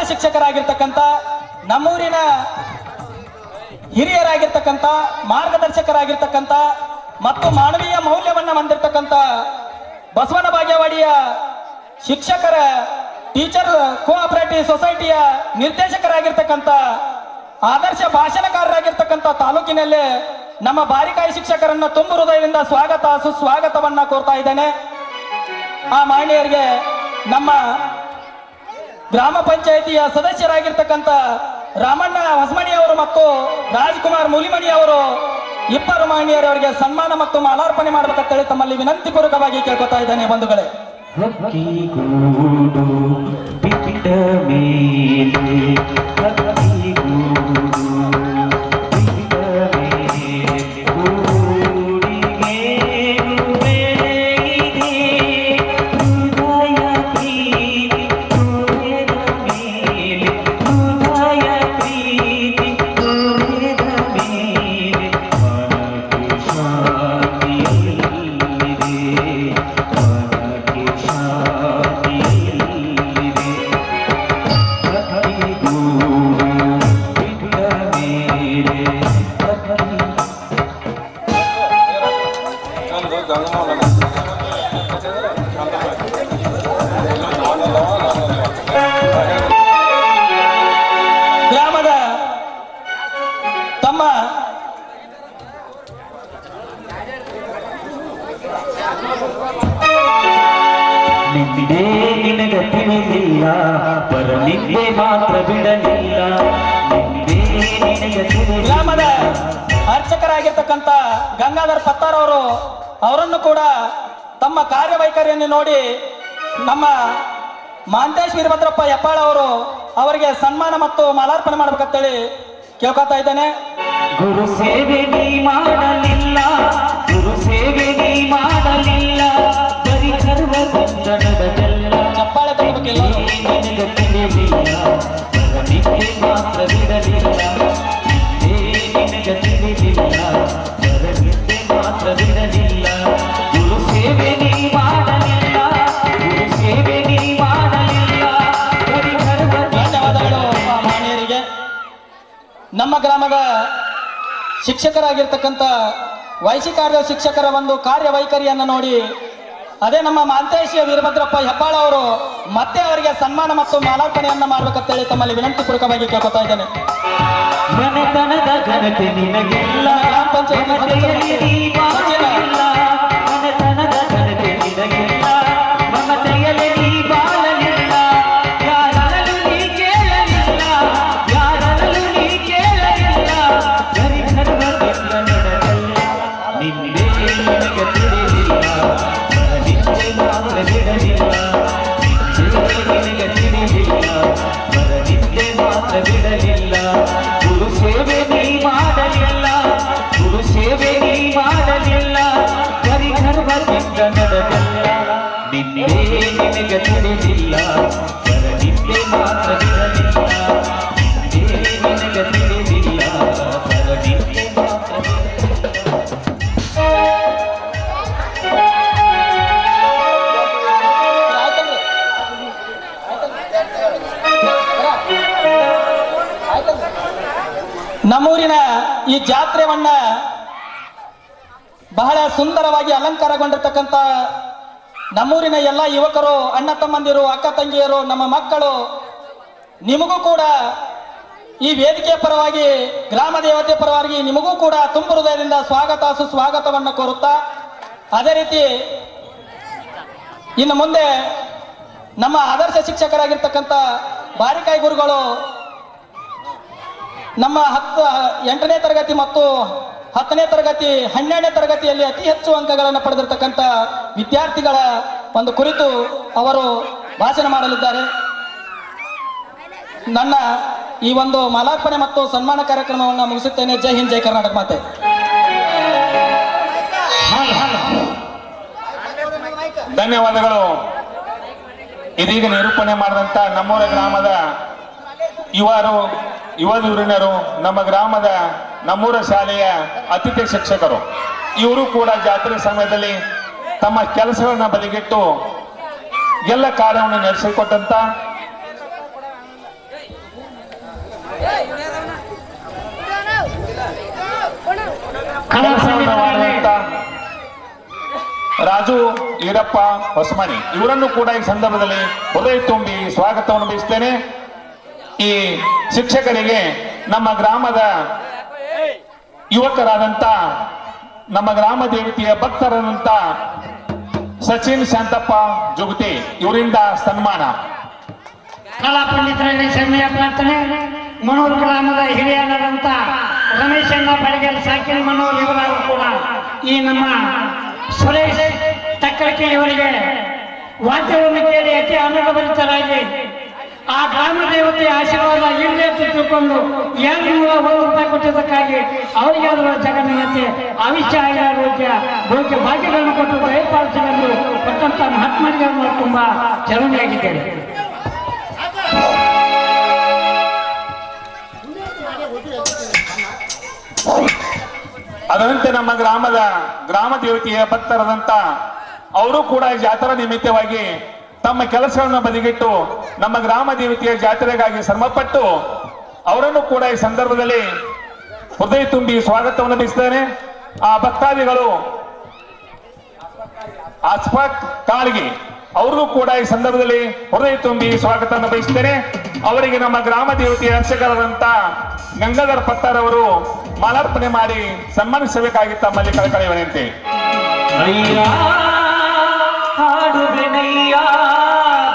ಶಿಕ್ಷಕರಾಗಿರ್ತಕ್ಕಂಥ ನಮ್ಮೂರಿನ ಹಿರಿಯರಾಗಿರ್ತಕ್ಕಂಥ ಮಾರ್ಗದರ್ಶಕರಾಗಿರ್ತಕ್ಕಂಥ ಮತ್ತು ಮಾನವೀಯ ಮೌಲ್ಯವನ್ನ ಹೊಂದಿರತಕ್ಕಂಥ ಬಸವನ ಬಾಗೇವಾಡಿಯ ಶಿಕ್ಷಕರ ಟೀಚರ್ ಕೋಆಪರೇಟಿವ್ ಸೊಸೈಟಿಯ ನಿರ್ದೇಶಕರಾಗಿರ್ತಕ್ಕಂಥ ಆದರ್ಶ ಭಾಷಣಕಾರರಾಗಿರ್ತಕ್ಕಂಥ ತಾಲೂಕಿನಲ್ಲಿ ನಮ್ಮ ಬಾರಿಕಾಯಿ ಶಿಕ್ಷಕರನ್ನ ತುಂಬ ಹೃದಯದಿಂದ ಸ್ವಾಗತ ಸುಸ್ವಾಗತವನ್ನ ಕೋರ್ತಾ ಇದ್ದೇನೆ. ಆ ಮಾನ್ಯರಿಗೆ ನಮ್ಮ ಗ್ರಾಮ ಪಂಚಾಯಿತಿಯ ಸದಸ್ಯರಾಗಿರ್ತಕ್ಕಂಥ ರಾಮಣ್ಣ ಹೊಸಮಣಿ ಅವರು ಮತ್ತು ರಾಜ್ಕುಮಾರ್ ಮೂಲಿಮಣಿ ಅವರು ಇಬ್ಬರು ಮಾನ್ಯರವರಿಗೆ ಸನ್ಮಾನ ಮತ್ತು ಮಾಲಾರ್ಪಣೆ ಮಾಡಬೇಕಂತೇಳಿ ತಮ್ಮಲ್ಲಿ ವಿನಂತಿ ಪೂರ್ವಕವಾಗಿ ಕೇಳ್ಕೊತಾ ಇದ್ದೇನೆ ಬಂಧುಗಳೇ. ಗ್ರಾಮದ ತಮ್ಮ ನಿಂದೆ ನಿನಗ ತಿಳಿದಿಲ್ಲ ಪರ ನಿಂದೆ ಮಾತ್ರ ಬಿಡಲಿಲ್ಲ. ಗ್ರಾಮದ ಅರ್ಚಕರಾಗಿರ್ತಕ್ಕಂಥ ಗಂಗಾಧರ್ ಪತ್ತಾರ್ ಅವರನ್ನು ಕೂಡ ತಮ್ಮ ಕಾರ್ಯವೈಖರಿಯನ್ನು ನೋಡಿ ನಮ್ಮ ಮಾಂತೇಶ್ ವೀರಭದ್ರಪ್ಪ ಹೆಬ್ಬಾಳ ಅವರಿಗೆ ಸನ್ಮಾನ ಮತ್ತು ಮಾಲಾರ್ಪಣೆ ಮಾಡ್ಬೇಕಂತೇಳಿ ಕೇಳ್ಕೊತಾ ಇದ್ದೇನೆ. ಗುರು ಸೇವೆ ನೀ ಮಾಡಲಿಲ್ಲ, ಗುರು ಸೇವೆ ನೀ ಮಾಡಲಿಲ್ಲ, ಬರೀ ಸರ್ವದಿಂದ ನಡೆದಲ್ಲ. ಚಪ್ಪಾಳೆ ತಗೋಬೇಕಿಲ್ಲ. ನಿನಗ ತಿಳಿದಿಲ್ಲ ಪರ ನಿಂದೆ ಮಾತ್ರ ಬಿಡಲಿಲ್ಲ. ನಿನಗ ತಿಳಿದಿಲ್ಲ ಪರ ನಿಂದೆ ಮಾತ್ರ ಬಿಡಲಿಲ್ಲ. ಗುರು ಸೇವೆ ನೀ ಮಾಡಲಿಲ್ಲ, ಗುರು ಸೇವೆ ನೀ ಮಾಡಲಿಲ್ಲ, ಬರೀ ಧನ್ಯವಾದಗಳು ಮಾನ್ಯರಿಗೆ. ನಮ್ಮ ಗ್ರಾಮದ ಶಿಕ್ಷಕರಾಗಿರ್ತಕ್ಕಂಥ ವೈಶಿಕಾರ್ಯ ಶಿಕ್ಷಕರ ಒಂದು ಕಾರ್ಯವೈಖರಿಯನ್ನು ನೋಡಿ ಅದೇ ನಮ್ಮ ಮಾಂತೇಶ ವೀರಭದ್ರಪ್ಪ ಹೆಬ್ಬಾಳ ಅವರು ಮತ್ತೆ ಅವರಿಗೆ ಸನ್ಮಾನ ಮತ್ತು ಮಾಲಾರ್ಪಣೆಯನ್ನ ಮಾಡ್ಬೇಕಂತೇಳಿ ತಮ್ಮಲ್ಲಿ ವಿನಂತಿ ಪೂರ್ವಕವಾಗಿ ಕೇಳ್ಕೊತಾ ಇದ್ದೇನೆ. ಮನೆತನದ ಘನತೆ ನಿನಗಿಲ್ಲ, ಗ್ರಾಮ ಪಂಚಾಯತ್ ಮನೆತನದ ಘನತೆ ನಿನಗಿಲ್ಲ, ಮಮತೆಯಲ್ಲಿ ನೀ ಬಾಳಲಿಲ್ಲ, ಯಾರಲ್ಲೂ ನೀ ಕೇಳಲಿಲ್ಲ, ಯಾರಲ್ಲೂ ನೀ ಕೇಳಲಿಲ್ಲ, ಬರೀ ಸರ್ವದಿಂದ ನಡೆದಲ್ಲ. ನಿನ್ನೆ ನಿನಗೆ ತಿಳಿದಿಲ್ಲ ನಿನ್ನೆ ಮಾತ್ರ ಬಿಡಲಿಲ್ಲ. ನಿನಗೆ ತಿಳಿದಿಲ್ಲ ಬರ ನಿನ್ನೆ ಮಾತ್ರ ಬಿಡಲಿಲ್ಲ. ಗುರು ಸೇವೆ ನೀ ಮಾಡಲಿಲ್ಲ, ಗುರು ಸೇವೆ ನೀ ಮಾಡಲಿಲ್ಲ, ಬರೀ ಗರ್ವದಿಂದ ನಡೆದಲ್ಲ. ನಿನ್ನೆ ನಿನಗೆ ತಿಳಿದಿಲ್ಲ ಬರ ನಿನ್ನೆ ಮಾತ್ರ ಬಿಡಲಿಲ್ಲ. ನಿನ್ನೆ ನಿನಗೆ ತಿಳಿದಿಲ್ಲ ಬರ ನಿನ್ನೆ ಮಾತ್ರ ನಮ್ಮೂರಿನ ಈ ಜಾತ್ರೆವನ್ನ ಬಹಳ ಸುಂದರವಾಗಿ ಅಲಂಕಾರಗೊಂಡಿರ್ತಕ್ಕಂಥ ನಮ್ಮೂರಿನ ಎಲ್ಲ ಯುವಕರು, ಅಣ್ಣ ತಮ್ಮಂದಿರು, ಅಕ್ಕ ತಂಗಿಯರು, ನಮ್ಮ ಮಕ್ಕಳು, ನಿಮಗೂ ಕೂಡ ಈ ವೇದಿಕೆಯ ಪರವಾಗಿ, ಗ್ರಾಮ ದೇವತೆ ಪರವಾಗಿ ನಿಮಗೂ ಕೂಡ ತುಂಬ ಹೃದಯದಿಂದ ಸ್ವಾಗತ ಸುಸ್ವಾಗತವನ್ನು ಕೋರುತ್ತಾ, ಅದೇ ರೀತಿ ಇನ್ನು ಮುಂದೆ ನಮ್ಮ ಆದರ್ಶ ಶಿಕ್ಷಕರಾಗಿರ್ತಕ್ಕಂಥ ಬಾರಿಕಾಯಿ ಗುರುಗಳು ನಮ್ಮ 8ನೇ ತರಗತಿ ಮತ್ತು 10ನೇ ತರಗತಿ 12ನೇ ತರಗತಿಯಲ್ಲಿ ಅತಿ ಹೆಚ್ಚು ಅಂಕಗಳನ್ನು ಪಡೆದಿರತಕ್ಕಂಥ ವಿದ್ಯಾರ್ಥಿಗಳ ಒಂದು ಕುರಿತು ಅವರು ಭಾಷಣ ಮಾಡಲಿದ್ದಾರೆ. ನನ್ನ ಈ ಒಂದು ಮಾಲಾರ್ಪಣೆ ಮತ್ತು ಸನ್ಮಾನ ಕಾರ್ಯಕ್ರಮವನ್ನು ಮುಗಿಸುತ್ತೇನೆ. ಜೈ ಹಿಂದ್, ಜೈ ಕರ್ನಾಟಕ ಮಾತೆ. ಧನ್ಯವಾದಗಳು. ಇದೀಗ ನಿರೂಪಣೆ ಮಾಡಿದಂತ ನಮ್ಮೂರ ಗ್ರಾಮದ ಯುವಜನರು, ನಮ್ಮ ಗ್ರಾಮದ ನಮ್ಮೂರ ಶಾಲೆಯ ಅತಿಥಿ ಶಿಕ್ಷಕರು, ಇವರು ಕೂಡ ಜಾತ್ರೆ ಸಮಯದಲ್ಲಿ ತಮ್ಮ ಕೆಲಸಗಳನ್ನ ಬದಿಗಿಟ್ಟು ಎಲ್ಲ ಕಾರ್ಯವನ್ನು ನಡೆಸಿಕೊಟ್ಟಂತ ಕೆಲಸವನ್ನು ಮಾಡುವಂತ ರಾಜು ಈರಪ್ಪ ಹೊಸಮನಿ ಇವರನ್ನು ಕೂಡ ಈ ಸಂದರ್ಭದಲ್ಲಿ ಹೃದಯ ತುಂಬಿ ಸ್ವಾಗತವನ್ನು ಬಯಸ್ತೇನೆ. ಈ ಶಿಕ್ಷಕರಿಗೆ ನಮ್ಮ ಗ್ರಾಮದ ಯುವಕರಾದಂತ ನಮ್ಮ ಗ್ರಾಮ ದೇವತೆಯ ಭಕ್ತರಾದಂತ ಸಚಿನ್ ಶಾಂತಪ್ಪ ಜುಗತಿ ಇವರಿಂದ ಸನ್ಮಾನ. ಕಲಾ ಪಂಡಿತರಲ್ಲಿ ಕ್ಷಮೆಯ ಪ್ರಾರ್ಥನೆ. ಮನೂರು ಗ್ರಾಮದ ಹಿರಿಯರಾದಂತ ರಮೇಶಣ್ಣ ಬಡಗಲ್ ಸಾಕಿನ ಮನೂರು ಇವರಾಗೂ ಕೂಡ ಈ ನಮ್ಮ ಸುರೇಶ್ ತಕ್ಕಳಕಿ ಇವರಿಗೆ ವಾದ್ಯವನ್ನು ಕೇಳಿ ಅತಿ ಅನುಭವಿತರಾಗಿ ಆ ಗ್ರಾಮ ದೇವತೆಯ ಆಶೀರ್ವಾದ ಇರಲಿ ಅಂತ ತಿಳ್ಕೊಂಡು 201 ರೂಪಾಯಿ ಕೊಟ್ಟಿದ್ದಕ್ಕಾಗಿ ಅವರಿಗಾದರೂ ಜಗನ್ಮಾತೆ ಆಯುಷ್ಯ ಆರೋಗ್ಯ ಭೋಗ್ಯ ಭಾಗ್ಯಗಳನ್ನು ಕೊಟ್ಟು ದಯಪಾಲಿಸಲೆಂದು ಕೊಟ್ಟಂತ ಮಹಾತ್ಮರಿಗೆ ತುಂಬಾ ಚಲನೆಯಾಗಿದ್ದೇವೆ. ಅದರಂತೆ ನಮ್ಮ ಗ್ರಾಮ ದೇವತೆಯ ಭಕ್ತರಾದಂತ ಅವರು ಕೂಡ ಈ ಜಾತ್ರಾ ನಿಮಿತ್ತವಾಗಿ ತಮ್ಮ ಕೆಲಸಗಳನ್ನು ಬದಿಗಿಟ್ಟು ನಮ್ಮ ಗ್ರಾಮ ದೇವತೆಯ ಜಾತ್ರೆಗಾಗಿ ಶ್ರಮಪಟ್ಟು ಅವರನ್ನು ಕೂಡ ಈ ಸಂದರ್ಭದಲ್ಲಿ ಹೃದಯ ತುಂಬಿ ಸ್ವಾಗತವನ್ನು ಬಯಸಿದ್ದಾರೆ. ಆ ಭಕ್ತಾದಿಗಳು ಆಸ್ಫಾಕ್ ಕಾಳ್ಗಿ ಅವ್ರಿಗೂ ಕೂಡ ಈ ಸಂದರ್ಭದಲ್ಲಿ ಹೃದಯ ತುಂಬಿ ಸ್ವಾಗತವನ್ನು ಬಯಸಿದ್ದೇನೆ. ಅವರಿಗೆ ನಮ್ಮ ಗ್ರಾಮ ದೇವತೆಯ ಅರ್ಚಕರಾದಂತ ಗಂಗಾಧರ್ ಪತ್ತಾರ್ ಅವರು ಮಾಲಾರ್ಪಣೆ ಮಾಡಿ ಸನ್ಮಾನಿಸಬೇಕಾಗಿ ತಮ್ಮಲ್ಲಿ ಕಳಕಳಿ ವಿನಂತಿ. ಹಾಡುವೆನಯ್ಯ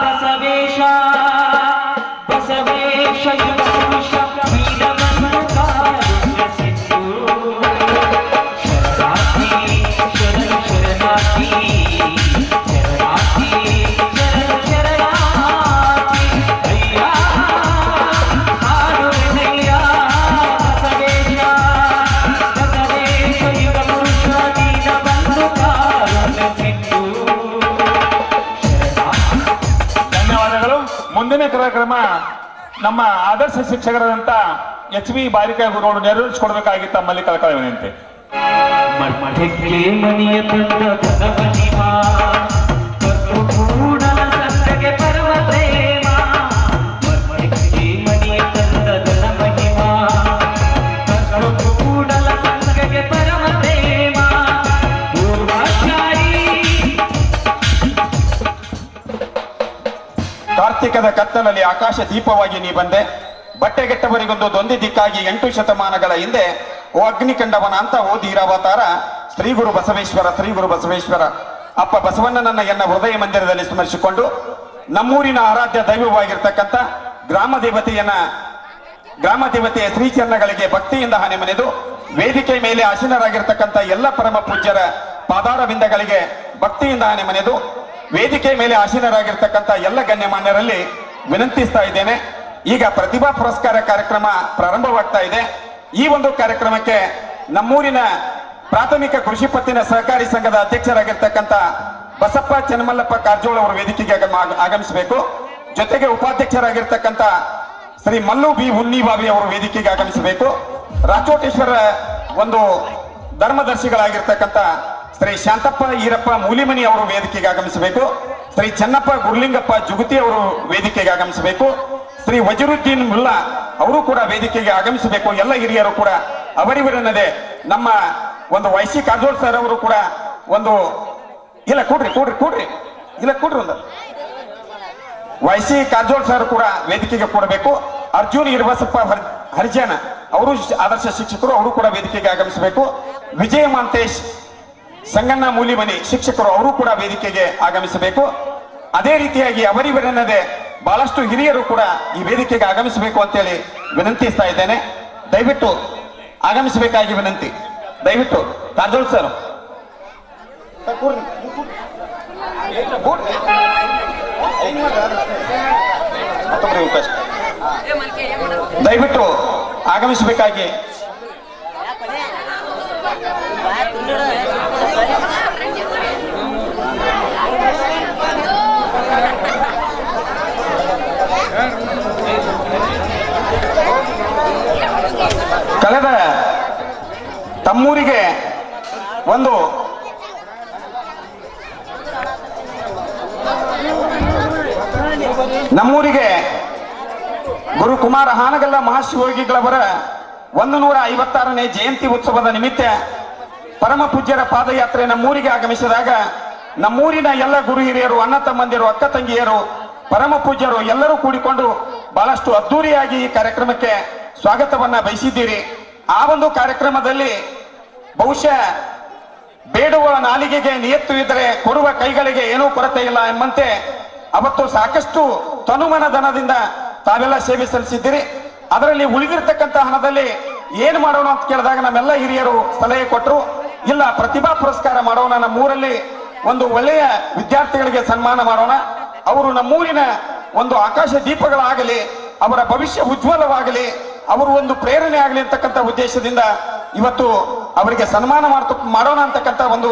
ಬಸವೇಶ ಬಸವೇಶ ಯುಗಪುರುಷ ವೀರವನ್ನು ಕಾರುಣ್ಯ ಸಿಂಧು ಶರಣಾರ್ಥಿ ಶರಣ ಶರಣಾರ್ಥಿ ಶರಣಾರ್ಥಿ ಶರಣ ಶರಣಾರ್ಥಿ ಅಯ್ಯ ಹಾಡುವೆನಯ್ಯ ಬಸವೇಶ ಬಸವೇಶ ಯುಗಪುರುಷ ವೀರವನ್ನು ಕಾರುಣ್ಯ ಸಿಂಧು. ಮುಂದಿನ ಕಾರ್ಯಕ್ರಮ ನಮ್ಮ ಆದರ್ಶ ಶಿಕ್ಷಕರಾದಂತ HV ಬಾರಿಕ ಗುರುಗಳು ನೆರವೇರಿಸಿಕೊಡ್ಬೇಕಾಗಿ ತಮ್ಮಲ್ಲಿ ಕಳಕಳಿ ವಿನಂತಿ. ಮಣಿಯ ತಂದ ಧನಮಹಿಮಾ ಕೂಡಲ ಸಂಘಗೆ ಪರಮ ಪ್ರೇಮ ಮಣಿಯ ತಂದ ಧನಮಹಿಮಾ ಕೂಡಲ ಸಂಘಗೆ ಪರಮ ಪ್ರೇಮ ಪೂರ್ವಾಚಾರಿ ಕಾರ್ತಿಕದ ಕತ್ತಲಲ್ಲಿ ಆಕಾಶ ದೀಪವಾಗಿ ನೀ ಬಂದೆ. ಬಟ್ಟೆಗೆಟ್ಟವರಿಗೊಂದು ದೊಂದಿ ದಿಕ್ಕಾಗಿ 8 ಶತಮಾನಗಳ ಹಿಂದೆ ಓ ಅಗ್ನಿಕಂಡವನ ಅಂತ ಓ ಧೀರಾವತಾರ ಶ್ರೀ ಗುರು ಬಸವೇಶ್ವರ ಅಪ್ಪ ಬಸವಣ್ಣನನ್ನ ಎನ್ನ ಹೃದಯ ಮಂದಿರದಲ್ಲಿ ಸ್ಮರಿಸಿಕೊಂಡು ನಮ್ಮೂರಿನ ಆರಾಧ್ಯ ದೈವವಾಗಿರ್ತಕ್ಕಂಥ ಗ್ರಾಮ ದೇವತೆಯ ಶ್ರೀಚರಣಗಳಿಗೆ ಭಕ್ತಿಯಿಂದ ಹಣೆ ಮನೆದು ವೇದಿಕೆ ಮೇಲೆ ಆಸೀನರಾಗಿರ್ತಕ್ಕಂಥ ಎಲ್ಲ ಪರಮ ಪೂಜ್ಯರ ಪಾದಾರ ಬಿಂದಗಳಿಗೆ ಭಕ್ತಿಯಿಂದ ಹಣೆ ಮನೆದು ವೇದಿಕೆ ಮೇಲೆ ಆಸೀನರಾಗಿರ್ತಕ್ಕಂಥ ಎಲ್ಲ ಗಣ್ಯಮಾನ್ಯರಲ್ಲಿ ವಿನಂತಿಸ್ತಾ ಇದ್ದೇನೆ. ಈಗ ಪ್ರತಿಭಾ ಪುರಸ್ಕಾರ ಕಾರ್ಯಕ್ರಮ ಪ್ರಾರಂಭವಾಗ್ತಾ ಇದೆ. ಈ ಒಂದು ಕಾರ್ಯಕ್ರಮಕ್ಕೆ ನಮ್ಮೂರಿನ ಪ್ರಾಥಮಿಕ ಕೃಷಿ ಪತ್ತಿನ ಸಹಕಾರಿ ಸಂಘದ ಅಧ್ಯಕ್ಷರಾಗಿರ್ತಕ್ಕಂಥ ಬಸಪ್ಪ ಚೆನ್ನಮಲ್ಲಪ್ಪ ಕಾರಜೋಳ ಅವರು ವೇದಿಕೆಗೆ ಆಗಮಿಸಬೇಕು. ಜೊತೆಗೆ ಉಪಾಧ್ಯಕ್ಷರಾಗಿರ್ತಕ್ಕಂಥ ಶ್ರೀ ಮಲ್ಲು ಬಿ ಹುನ್ನಿಬಾವಿ ಅವರು ವೇದಿಕೆಗೆ ಆಗಮಿಸಬೇಕು. ರಾಚೋಟೇಶ್ವರ ಒಂದು ಧರ್ಮದರ್ಶಿಗಳಾಗಿರ್ತಕ್ಕಂಥ ಶ್ರೀ ಶಾಂತಪ್ಪ ಈರಪ್ಪ ಮೂಲಿಮನಿ ಅವರು ವೇದಿಕೆಗೆ ಆಗಮಿಸಬೇಕು. ಶ್ರೀ ಚನ್ನಪ್ಪ ಗುರ್ಲಿಂಗಪ್ಪ ಜುಗುತಿ ಅವರು ವೇದಿಕೆಗೆ ಆಗಮಿಸಬೇಕು. ಶ್ರೀ ವಜರುದ್ದೀನ್ ಮುಲ್ಲಾ ಅವರು ಕೂಡ ವೇದಿಕೆಗೆ ಆಗಮಿಸಬೇಕು. ಎಲ್ಲ ಹಿರಿಯರು ಕೂಡ ಅವರಿವರನ್ನದೇ ನಮ್ಮ ಒಂದು ವೈಸಿ ಕಾರಜೋಳ ಸರ್ ಅವರು ಕೂಡ ಒಂದು ಇಲ್ಲ ಕೂಡ್ರಿ ಒಂದು ವೈಸಿ ಕಾರಜೋಳ ಸರ್ ಕೂಡ ವೇದಿಕೆಗೆ ಕೂಡಬೇಕು. ಅರ್ಜುನ್ ಇರ್ಬಸಪ್ಪ ಹರಿಜನ ಅವರು ಆದರ್ಶ ಶಿಕ್ಷಕರು, ಅವರು ಕೂಡ ವೇದಿಕೆಗೆ ಆಗಮಿಸಬೇಕು. ವಿಜಯ ಮಾಂತೇಶ್ ಸಂಗಣ್ಣ ಮೂಲಿಮನಿ ಶಿಕ್ಷಕರು, ಅವರು ಕೂಡ ವೇದಿಕೆಗೆ ಆಗಮಿಸಬೇಕು. ಅದೇ ರೀತಿಯಾಗಿ ಅವರಿವರನ್ನದೇ ಬಹಳಷ್ಟು ಹಿರಿಯರು ಕೂಡ ಈ ವೇದಿಕೆಗೆ ಆಗಮಿಸಬೇಕು ಅಂತೇಳಿ ವಿನಂತಿಸ್ತಾ ಇದ್ದೇನೆ. ದಯವಿಟ್ಟು ಆಗಮಿಸಬೇಕಾಗಿ ವಿನಂತಿ. ದಯವಿಟ್ಟು ಕಾರಜೋಳ ಸರ್ ದಯವಿಟ್ಟು ಆಗಮಿಸಬೇಕಾಗಿ ಕಳೆದ ತಮ್ಮೂರಿಗೆ ಒಂದು ನಮ್ಮೂರಿಗೆ ಗುರುಕುಮಾರ ಹಾನಗಲ್ಲ ಮಹಾಶಿವಯೋಗಿಗಳವರ 156ನೇ ಜಯಂತಿ ಉತ್ಸವದ ನಿಮಿತ್ತ ಪರಮ ಪೂಜ್ಯರ ಪಾದಯಾತ್ರೆ ನಮ್ಮೂರಿಗೆ ಆಗಮಿಸಿದಾಗ ನಮ್ಮೂರಿನ ಎಲ್ಲ ಗುರು ಹಿರಿಯರು, ಅಣ್ಣ ತಮ್ಮಂದಿರು, ಅಕ್ಕ ತಂಗಿಯರು, ಪರಮ ಪೂಜ್ಯರು ಎಲ್ಲರೂ ಕೂಡಿಕೊಂಡು ಬಹಳಷ್ಟು ಅದ್ದೂರಿಯಾಗಿ ಈ ಕಾರ್ಯಕ್ರಮಕ್ಕೆ ಸ್ವಾಗತವನ್ನ ಬಯಸಿದ್ದೀರಿ. ಆ ಒಂದು ಕಾರ್ಯಕ್ರಮದಲ್ಲಿ ಬಹುಶಃ ಬೇಡುವ ನಾಲಿಗೆಗೆ ನಿಯತ್ತು ಇದ್ದರೆ ಕೊಡುವ ಕೈಗಳಿಗೆ ಏನೂ ಕೊರತೆ ಇಲ್ಲ ಎಂಬಂತೆ ಅವತ್ತು ಸಾಕಷ್ಟು ತನುಮನಧನದಿಂದ ತಾವೆಲ್ಲ ಸೇವೆ ಸಲ್ಲಿಸಿದ್ದೀರಿ. ಅದರಲ್ಲಿ ಉಳಿದಿರ್ತಕ್ಕಂಥ ಹಣದಲ್ಲಿ ಏನು ಮಾಡೋಣ ಅಂತ ಕೇಳಿದಾಗ ನಮ್ಮೆಲ್ಲ ಹಿರಿಯರು ಸಲಹೆ ಕೊಟ್ಟರು, ಇಲ್ಲ ಪ್ರತಿಭಾ ಪುರಸ್ಕಾರ ಮಾಡೋಣ, ನಮ್ಮೂರಲ್ಲಿ ಒಂದು ಒಳ್ಳೆಯ ವಿದ್ಯಾರ್ಥಿಗಳಿಗೆ ಸನ್ಮಾನ ಮಾಡೋಣ, ಅವರು ನಮ್ಮೂರಿನ ಒಂದು ಆಕಾಶ ದೀಪಗಳಾಗಲಿ, ಅವರ ಭವಿಷ್ಯ ಉಜ್ವಲವಾಗಲಿ, ಅವರು ಒಂದು ಪ್ರೇರಣೆ ಆಗಲಿ ಅಂತಕ್ಕಂಥ ಉದ್ದೇಶದಿಂದ ಇವತ್ತು ಅವರಿಗೆ ಸನ್ಮಾನ ಮಾಡೋಣ ಅಂತಕ್ಕಂಥ ಒಂದು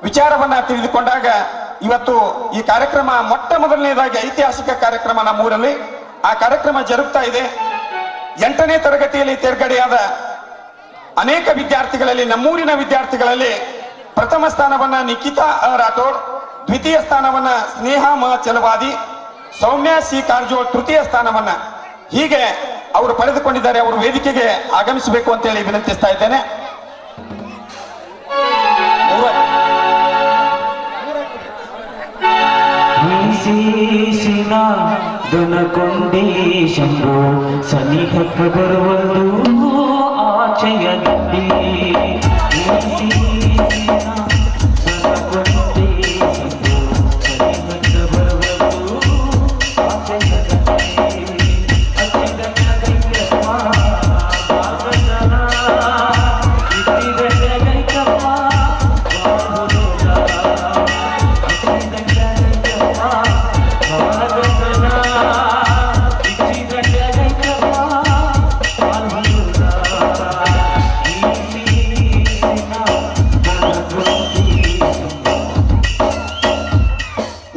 ವಿಚಾರವನ್ನ ತಿಳಿದುಕೊಂಡಾಗ ಇವತ್ತು ಈ ಕಾರ್ಯಕ್ರಮ ಮೊಟ್ಟ ಮೊದಲನೇದಾಗಿ ಐತಿಹಾಸಿಕ ಕಾರ್ಯಕ್ರಮ ನಮ್ಮೂರಲ್ಲಿ ಆ ಕಾರ್ಯಕ್ರಮ ಜರುಗ್ತಾ ಇದೆ. 8ನೇ ತರಗತಿಯಲ್ಲಿ ತೇರ್ಗಡೆಯಾದ ಅನೇಕ ವಿದ್ಯಾರ್ಥಿಗಳಲ್ಲಿ, ನಮ್ಮೂರಿನ ವಿದ್ಯಾರ್ಥಿಗಳಲ್ಲಿ ಪ್ರಥಮ ಸ್ಥಾನವನ್ನ ನಿಖಿತಾ ರಾಠೋಡ್, ದ್ವಿತೀಯ ಸ್ಥಾನವನ್ನ ಸ್ನೇಹ ಮ ಚಲವಾದಿ, ಸೌಮ್ಯ ಸಿ ಕಾರಜೋಳ್ ತೃತೀಯ ಸ್ಥಾನವನ್ನ ಹೀಗೆ ಅವರು ಪಡೆದುಕೊಂಡಿದ್ದಾರೆ. ಅವರು ವೇದಿಕೆಗೆ ಆಗಮಿಸಬೇಕು ಅಂತೇಳಿ ವಿನಂತಿಸ್ತಾ ಇದ್ದೇನೆ. ಶೀಶಿನ ದೊನಕೊಂಡಿ ಶಂಭು ಸನಿಹಕ್ಕೆ ಬರುವುದು ಆಚೆಯದಲ್ಲಿ.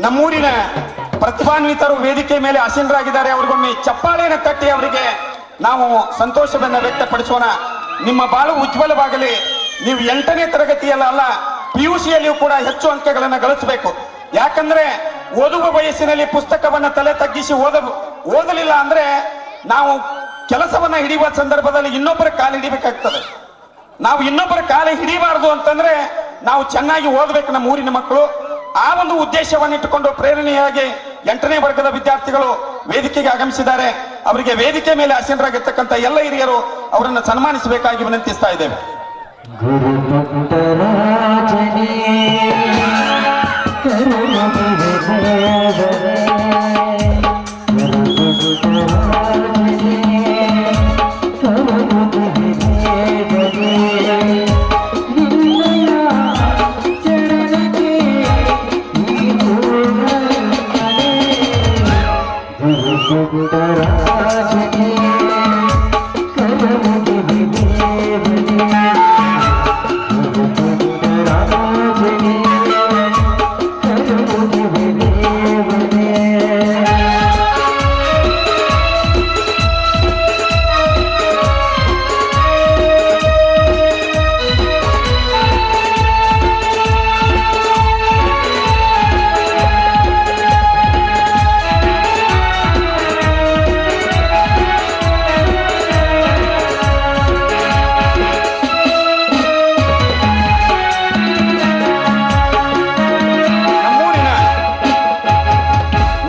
ನಮ್ಮೂರಿನ ಪ್ರತಿಭಾನ್ವಿತರು ವೇದಿಕೆ ಮೇಲೆ ಆಸೀನರಾಗಿದ್ದಾರೆ. ಅವ್ರಿಗೊಮ್ಮೆ ಚಪ್ಪಾಳೆಯನ್ನು ತಟ್ಟಿ ಅವರಿಗೆ ನಾವು ಸಂತೋಷವನ್ನ ವ್ಯಕ್ತಪಡಿಸೋಣ. ನಿಮ್ಮ ಬಾಳು ಉಜ್ವಲವಾಗಲಿ. ನೀವು 8ನೇ ತರಗತಿಯಲ್ಲ ಅಲ್ಲ, PUCಯಲ್ಲಿಯೂ ಕೂಡ ಹೆಚ್ಚು ಅಂಕಗಳನ್ನು ಗಳಿಸಬೇಕು. ಯಾಕಂದ್ರೆ ಓದುವ ವಯಸ್ಸಿನಲ್ಲಿ ಪುಸ್ತಕವನ್ನ ತಲೆ ತಗ್ಗಿಸಿ ಓದಲಿಲ್ಲ ಅಂದ್ರೆ ನಾವು ಕೆಲಸವನ್ನ ಹಿಡಿಯುವ ಸಂದರ್ಭದಲ್ಲಿ ಇನ್ನೊಬ್ಬರ ಕಾಲು ಹಿಡಿಬೇಕಾಗ್ತದೆ. ನಾವು ಇನ್ನೊಬ್ಬರ ಕಾಲು ಹಿಡಿಬಾರದು ಅಂತಂದ್ರೆ ನಾವು ಚೆನ್ನಾಗಿ ಓದಬೇಕು ನಮ್ಮ ಊರಿನ ಮಕ್ಕಳು. ಆ ಒಂದು ಉದ್ದೇಶವನ್ನಿಟ್ಟುಕೊಂಡು ಪ್ರೇರಣೆಯಾಗಿ 8ನೇ ವರ್ಗದ ವಿದ್ಯಾರ್ಥಿಗಳು ವೇದಿಕೆಗೆ ಆಗಮಿಸಿದ್ದಾರೆ. ಅವರಿಗೆ ವೇದಿಕೆ ಮೇಲೆ ಆಸೀನರಾಗಿರ್ತಕ್ಕಂಥ ಎಲ್ಲ ಹಿರಿಯರು ಅವರನ್ನು ಸನ್ಮಾನಿಸಬೇಕಾಗಿ ವಿನಂತಿಸ್ತಾ ಇದ್ದೇವೆ.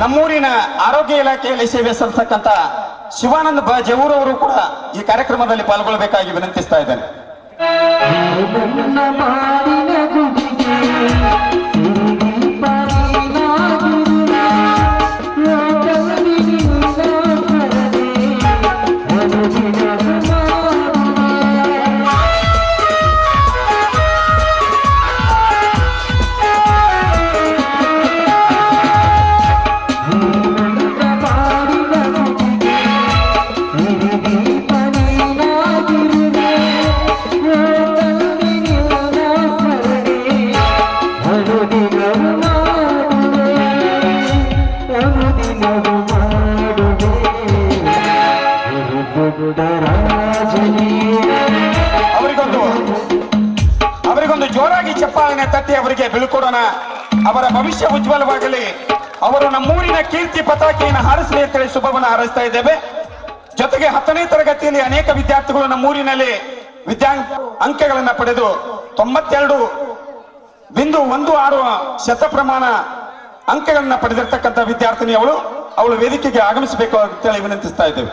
ನಮ್ಮೂರಿನ ಆರೋಗ್ಯ ಇಲಾಖೆಯಲ್ಲಿ ಸೇವೆ ಸಲ್ಲಿಸತಕ್ಕಂಥ ಶಿವಾನಂದ ಜವೂರವರು ಕೂಡ ಈ ಕಾರ್ಯಕ್ರಮದಲ್ಲಿ ಪಾಲ್ಗೊಳ್ಳಬೇಕಾಗಿ ವಿನಂತಿಸ್ತಾ ಇದ್ದೇನೆ. ಅವರಿಗೊಂದು ಜೋರಾಗಿ ಚಪ್ಪಾಳೆನ ತಟ್ಟಿ ಅವರಿಗೆ ಬೀಳ್ಕೊಡೋಣ. ಅವರ ಭವಿಷ್ಯ ಉಜ್ವಲವಾಗಲಿ. ಅವರು ನಮ್ಮೂರಿನ ಕೀರ್ತಿ ಪತಾಕೆಯನ್ನು ಹಾರಿಸಲಿ ಅಂತೇಳಿ ಶುಭವನ್ನು ಹಾರೈಸ್ತಾ ಇದ್ದೇವೆ. ಜೊತೆಗೆ 10ನೇ ತರಗತಿಯಲ್ಲಿ ಅನೇಕ ವಿದ್ಯಾರ್ಥಿಗಳು ನಮ್ಮೂರಿನಲ್ಲಿ ಅಂಕಗಳನ್ನ ಪಡೆದು 92.16 ಪ್ರಮಾಣ ಅಂಕಗಳನ್ನ ಪಡೆದಿರ್ತಕ್ಕಂಥ ವಿದ್ಯಾರ್ಥಿನಿ ಅವಳು ವೇದಿಕೆಗೆ ಆಗಮಿಸಬೇಕು ಅಂತೇಳಿ ವಿನಂತಿಸ್ತಾ ಇದ್ದೇವೆ.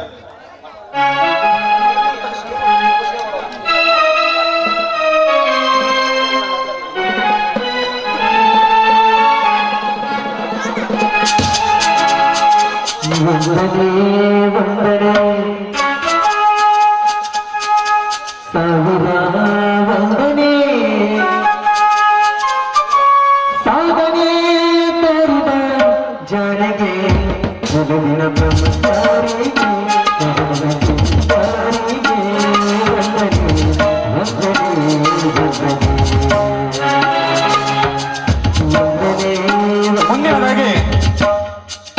ಮುಂದಿನದಾಗಿ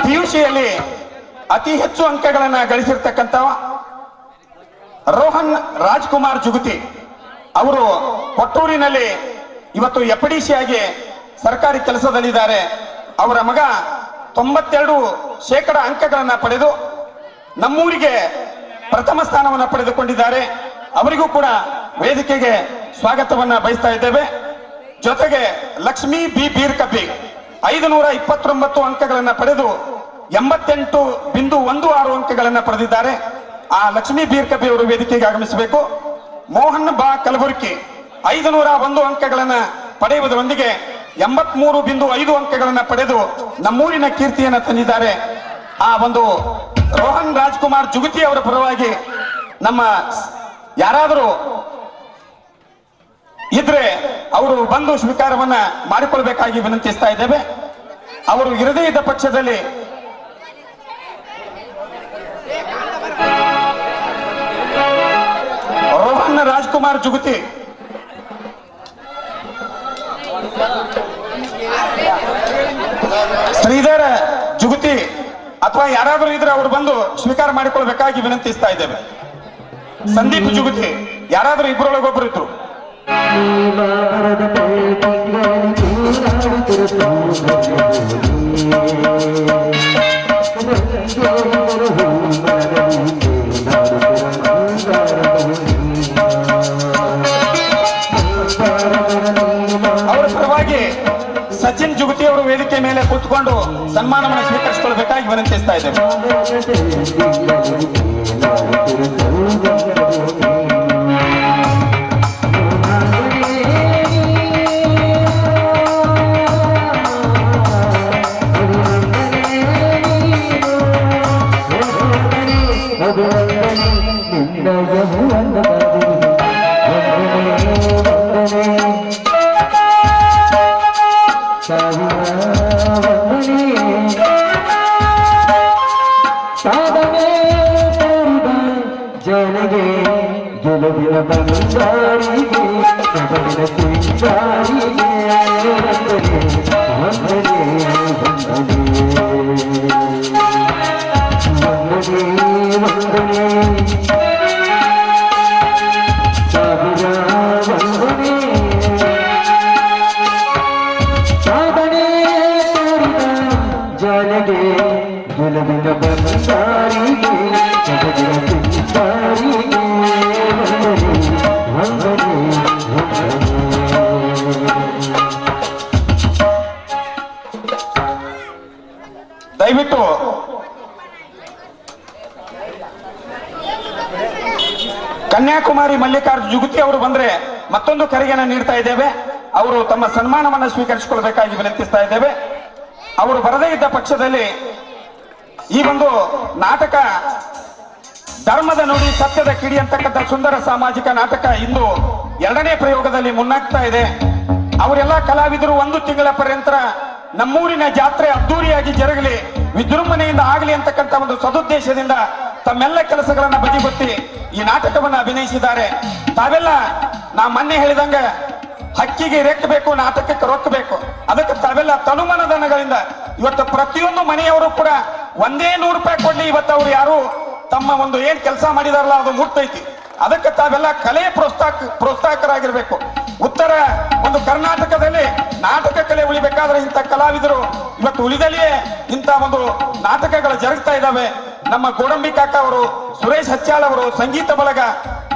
ಪಿಯುಸಿಯಲ್ಲಿ ಅತಿ ಹೆಚ್ಚು ಅಂಕಗಳನ್ನ ಗಳಿಸಿರ್ತಕ್ಕಂಥ ರೋಹನ್ ರಾಜ್ಕುಮಾರ್ ಜುಗುತಿ ಅವರು ಕೊಟ್ಟೂರಿನಲ್ಲಿ ಇವತ್ತು FDC ಆಗಿ ಸರ್ಕಾರಿ ಕೆಲಸದಲ್ಲಿದ್ದಾರೆ. ಅವರ ಮಗ 92% ಅಂಕಗಳನ್ನ ಪಡೆದು ನಮ್ಮೂರಿಗೆ ಪ್ರಥಮ ಸ್ಥಾನವನ್ನು ಪಡೆದುಕೊಂಡಿದ್ದಾರೆ. ಅವರಿಗೂ ಕೂಡ ವೇದಿಕೆಗೆ ಸ್ವಾಗತವನ್ನ ಬಯಸ್ತಾ ಇದ್ದೇವೆ. ಜೊತೆಗೆ ಲಕ್ಷ್ಮೀ ಬಿ ಬೀರ್ಕಬ್ಬಿ 529 ಅಂಕಗಳನ್ನ ಪಡೆದು 88.16 ಅಂಕಗಳನ್ನ ಪಡೆದಿದ್ದಾರೆ. ಆ ಲಕ್ಷ್ಮೀ ಬೀರ್ಕಬ್ಬಿ ಅವರು ವೇದಿಕೆಗೆ ಆಗಮಿಸಬೇಕು. ಮೋಹನ್ ಬಾ ಕಲಬುರ್ಗಿ 501 ಅಂಕಗಳನ್ನ ಪಡೆಯುವುದರೊಂದಿಗೆ 83.5 ಅಂಕಗಳನ್ನ ಪಡೆದು ನಮ್ಮೂರಿನ ಕೀರ್ತಿಯನ್ನ ತಂದಿದ್ದಾರೆ. ಆ ಒಂದು ರೋಹನ್ ರಾಜ್ಕುಮಾರ್ ಜುಗುತಿ ಅವರ ಪರವಾಗಿ ನಮ್ಮ ಯಾರಾದರೂ ಇದ್ರೆ ಅವರು ಬಂದು ಸ್ವೀಕಾರವನ್ನ ಮಾಡಿಕೊಳ್ಬೇಕಾಗಿ ವಿನಂತಿಸ್ತಾ ಇದ್ದೇವೆ. ಅವರು ಇರದೇ ಇದ್ದ ಪಕ್ಷದಲ್ಲಿ ರೋಹನ್ ರಾಜ್ಕುಮಾರ್ ಜುಗುತಿ ಶ್ರೀಧರ ಜುಗುತಿ ಅಥವಾ ಯಾರಾದರೂ ಇದ್ರೆ ಅವರು ಬಂದು ಸ್ವೀಕಾರ ಮಾಡಿಕೊಳ್ಬೇಕಾಗಿ ವಿನಂತಿಸ್ತಾ ಇದ್ದೇವೆ. ಸಂದೀಪ್ ಜುಗುತಿ ಯಾರಾದರೂ ಇಬ್ಬರೊಳಗೊಬ್ಬರು ಇದ್ರು. ಅವರ ಪರವಾಗಿ ಸಚಿನ್ ಜುಗುತಿ ಅವರು ವೇದಿಕೆ ಮೇಲೆ ಕೂತ್ಕೊಂಡು ಸನ್ಮಾನವನ್ನು ಸ್ವೀಕರಿಸಿಕೊಳ್ಬೇಕಾಗಿ ವಿನಂತಿಸ್ತಾ ಇದ್ದೇವೆ. ದಯವಿಟ್ಟು ಕನ್ಯಾಕುಮಾರಿ ಮಲ್ಲಿಕಾರ್ಜುನ ಜುಗುತಿ ಅವರು ಬಂದ್ರೆ ಮತ್ತೊಂದು ಕರೆಯನ್ನು ನೀಡ್ತಾ ಇದ್ದೇವೆ. ಅವರು ತಮ್ಮ ಸನ್ಮಾನವನ್ನು ಸ್ವೀಕರಿಸಿಕೊಳ್ಬೇಕಾಗಿ ವಿನಂತಿಸ್ತಾ ಇದ್ದೇವೆ. ಅವರು ಬರದೇ ಇದ್ದ ಪಕ್ಷದಲ್ಲಿ ಈ ಒಂದು ನಾಟಕ ಧರ್ಮದ ನುಡಿ ಸತ್ಯದ ಕಿಡಿ ಅಂತಕ್ಕಂಥ ಸುಂದರ ಸಾಮಾಜಿಕ ನಾಟಕ ಇಂದು 2ನೇ ಪ್ರಯೋಗದಲ್ಲಿ ಮುನ್ನಾಗ್ತಾ ಇದೆ. ಅವರೆಲ್ಲ ಕಲಾವಿದರು 1 ತಿಂಗಳ ಪರ್ಯಂತ ನಮ್ಮೂರಿನ ಜಾತ್ರೆ ಅದ್ದೂರಿಯಾಗಿ ಜರುಗಲಿ, ವಿಜೃಂಭಣೆಯಿಂದ ಆಗಲಿ ಅಂತಕ್ಕಂಥ ಒಂದು ಸದುದ್ದೇಶದಿಂದ ತಮ್ಮೆಲ್ಲ ಕೆಲಸಗಳನ್ನ ಬದಿಗೊತ್ತಿ ಈ ನಾಟಕವನ್ನು ಅಭಿನಯಿಸಿದ್ದಾರೆ. ತಾವೆಲ್ಲ ನಾ ಮೊನ್ನೆ ಹೇಳಿದಂಗ ಹಕ್ಕಿಗೆ ರೆಕ್ಕಬೇಕು, ನಾಟಕಕ್ಕೆ ರೊಕ್ಕಬೇಕು. ಅದಕ್ಕೆ ತಾವೆಲ್ಲ ತನುಮನಧನಗಳಿಂದ ಇವತ್ತು ಪ್ರತಿಯೊಂದು ಮನೆಯವರು ಕೂಡ ಒಂದೇ 100 ರೂಪಾಯಿ ಕೊಡ್ಲಿ, ಇವತ್ತು ಅವ್ರು ಯಾರು ತಮ್ಮ ಒಂದು ಏನ್ ಕೆಲಸ ಮಾಡಿದಾರಲ್ಲ ಅದು ಮುಟ್ತೈತಿ. ಅದಕ್ಕೆ ತಾವೆಲ್ಲ ಕಲೆ ಪ್ರೋತ್ಸಾಹಕರಾಗಿರ್ಬೇಕು. ಉತ್ತರ ಒಂದು ಕರ್ನಾಟಕದಲ್ಲಿ ನಾಟಕ ಕಲೆ ಉಳಿಬೇಕಾದ್ರೆ ಇಂಥ ಕಲಾವಿದರು ಇವತ್ತು ಉಳಿದಲ್ಲಿಯೇ ಇಂಥ ಒಂದು ನಾಟಕಗಳು ಜರುಗ್ತಾ ಇದ್ದಾವೆ. ನಮ್ಮ ಗೋಡಂಬಿ ಕಾಕ ಅವರು, ಸುರೇಶ್ ಹಚ್ಚಾಳ್ ಅವರು, ಸಂಗೀತ ಬಳಗ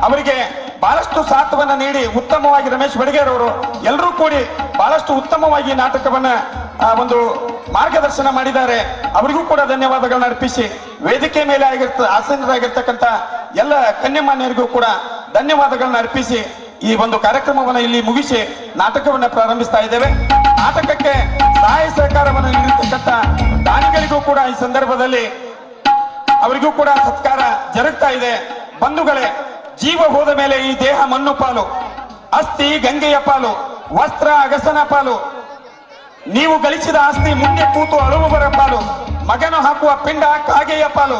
ಅವರಿಗೆ ಬಹಳಷ್ಟು ಸಾಥವನ್ನ ನೀಡಿ ಉತ್ತಮವಾಗಿ ರಮೇಶ್ ಬಡಿಗೇರ್ ಅವರು ಎಲ್ಲರೂ ಕೂಡಿ ಬಹಳಷ್ಟು ಉತ್ತಮವಾಗಿ ನಾಟಕವನ್ನ ಒಂದು ಮಾರ್ಗದರ್ಶನ ಮಾಡಿದ್ದಾರೆ. ಅವರಿಗೂ ಕೂಡ ಧನ್ಯವಾದಗಳನ್ನ ಅರ್ಪಿಸಿ ವೇದಿಕೆ ಮೇಲೆ ಆಸೀನರಾಗಿರ್ತಕ್ಕಂಥ ಎಲ್ಲ ಗಣ್ಯಮಾನ್ಯರಿಗೂ ಕೂಡ ಧನ್ಯವಾದಗಳನ್ನ ಅರ್ಪಿಸಿ ಈ ಒಂದು ಕಾರ್ಯಕ್ರಮವನ್ನು ಇಲ್ಲಿ ಮುಗಿಸಿ ನಾಟಕವನ್ನ ಪ್ರಾರಂಭಿಸ್ತಾ ಇದ್ದೇವೆ. ನಾಟಕಕ್ಕೆ ಸಹಾಯ ಸಹಕಾರವನ್ನು ನೀಡಿರ್ತಕ್ಕಂಥ ದಾನಿಗಳಿಗೂ ಕೂಡ ಈ ಸಂದರ್ಭದಲ್ಲಿ ಅವರಿಗೂ ಕೂಡ ಸತ್ಕಾರ ಜರುಗ್ತಾ ಇದೆ. ಬಂಧುಗಳೇ, ಜೀವ ಹೋದ ಮೇಲೆ ಈ ದೇಹ ಮಣ್ಣು ಪಾಲು, ಅಸ್ಥಿ ಗಂಗೆಯ ಪಾಲು, ವಸ್ತ್ರ ಅಗಸನ ಪಾಲು, ನೀವು ಗಳಿಸಿದ ಆಸ್ತಿ ಮುಂದೆ ಕೂತು ಅಳುವವರ ಪಾಲು, ಮಗನು ಹಾಕುವ ಪಿಂಡ ಕಾಗೆಯ ಪಾಲು.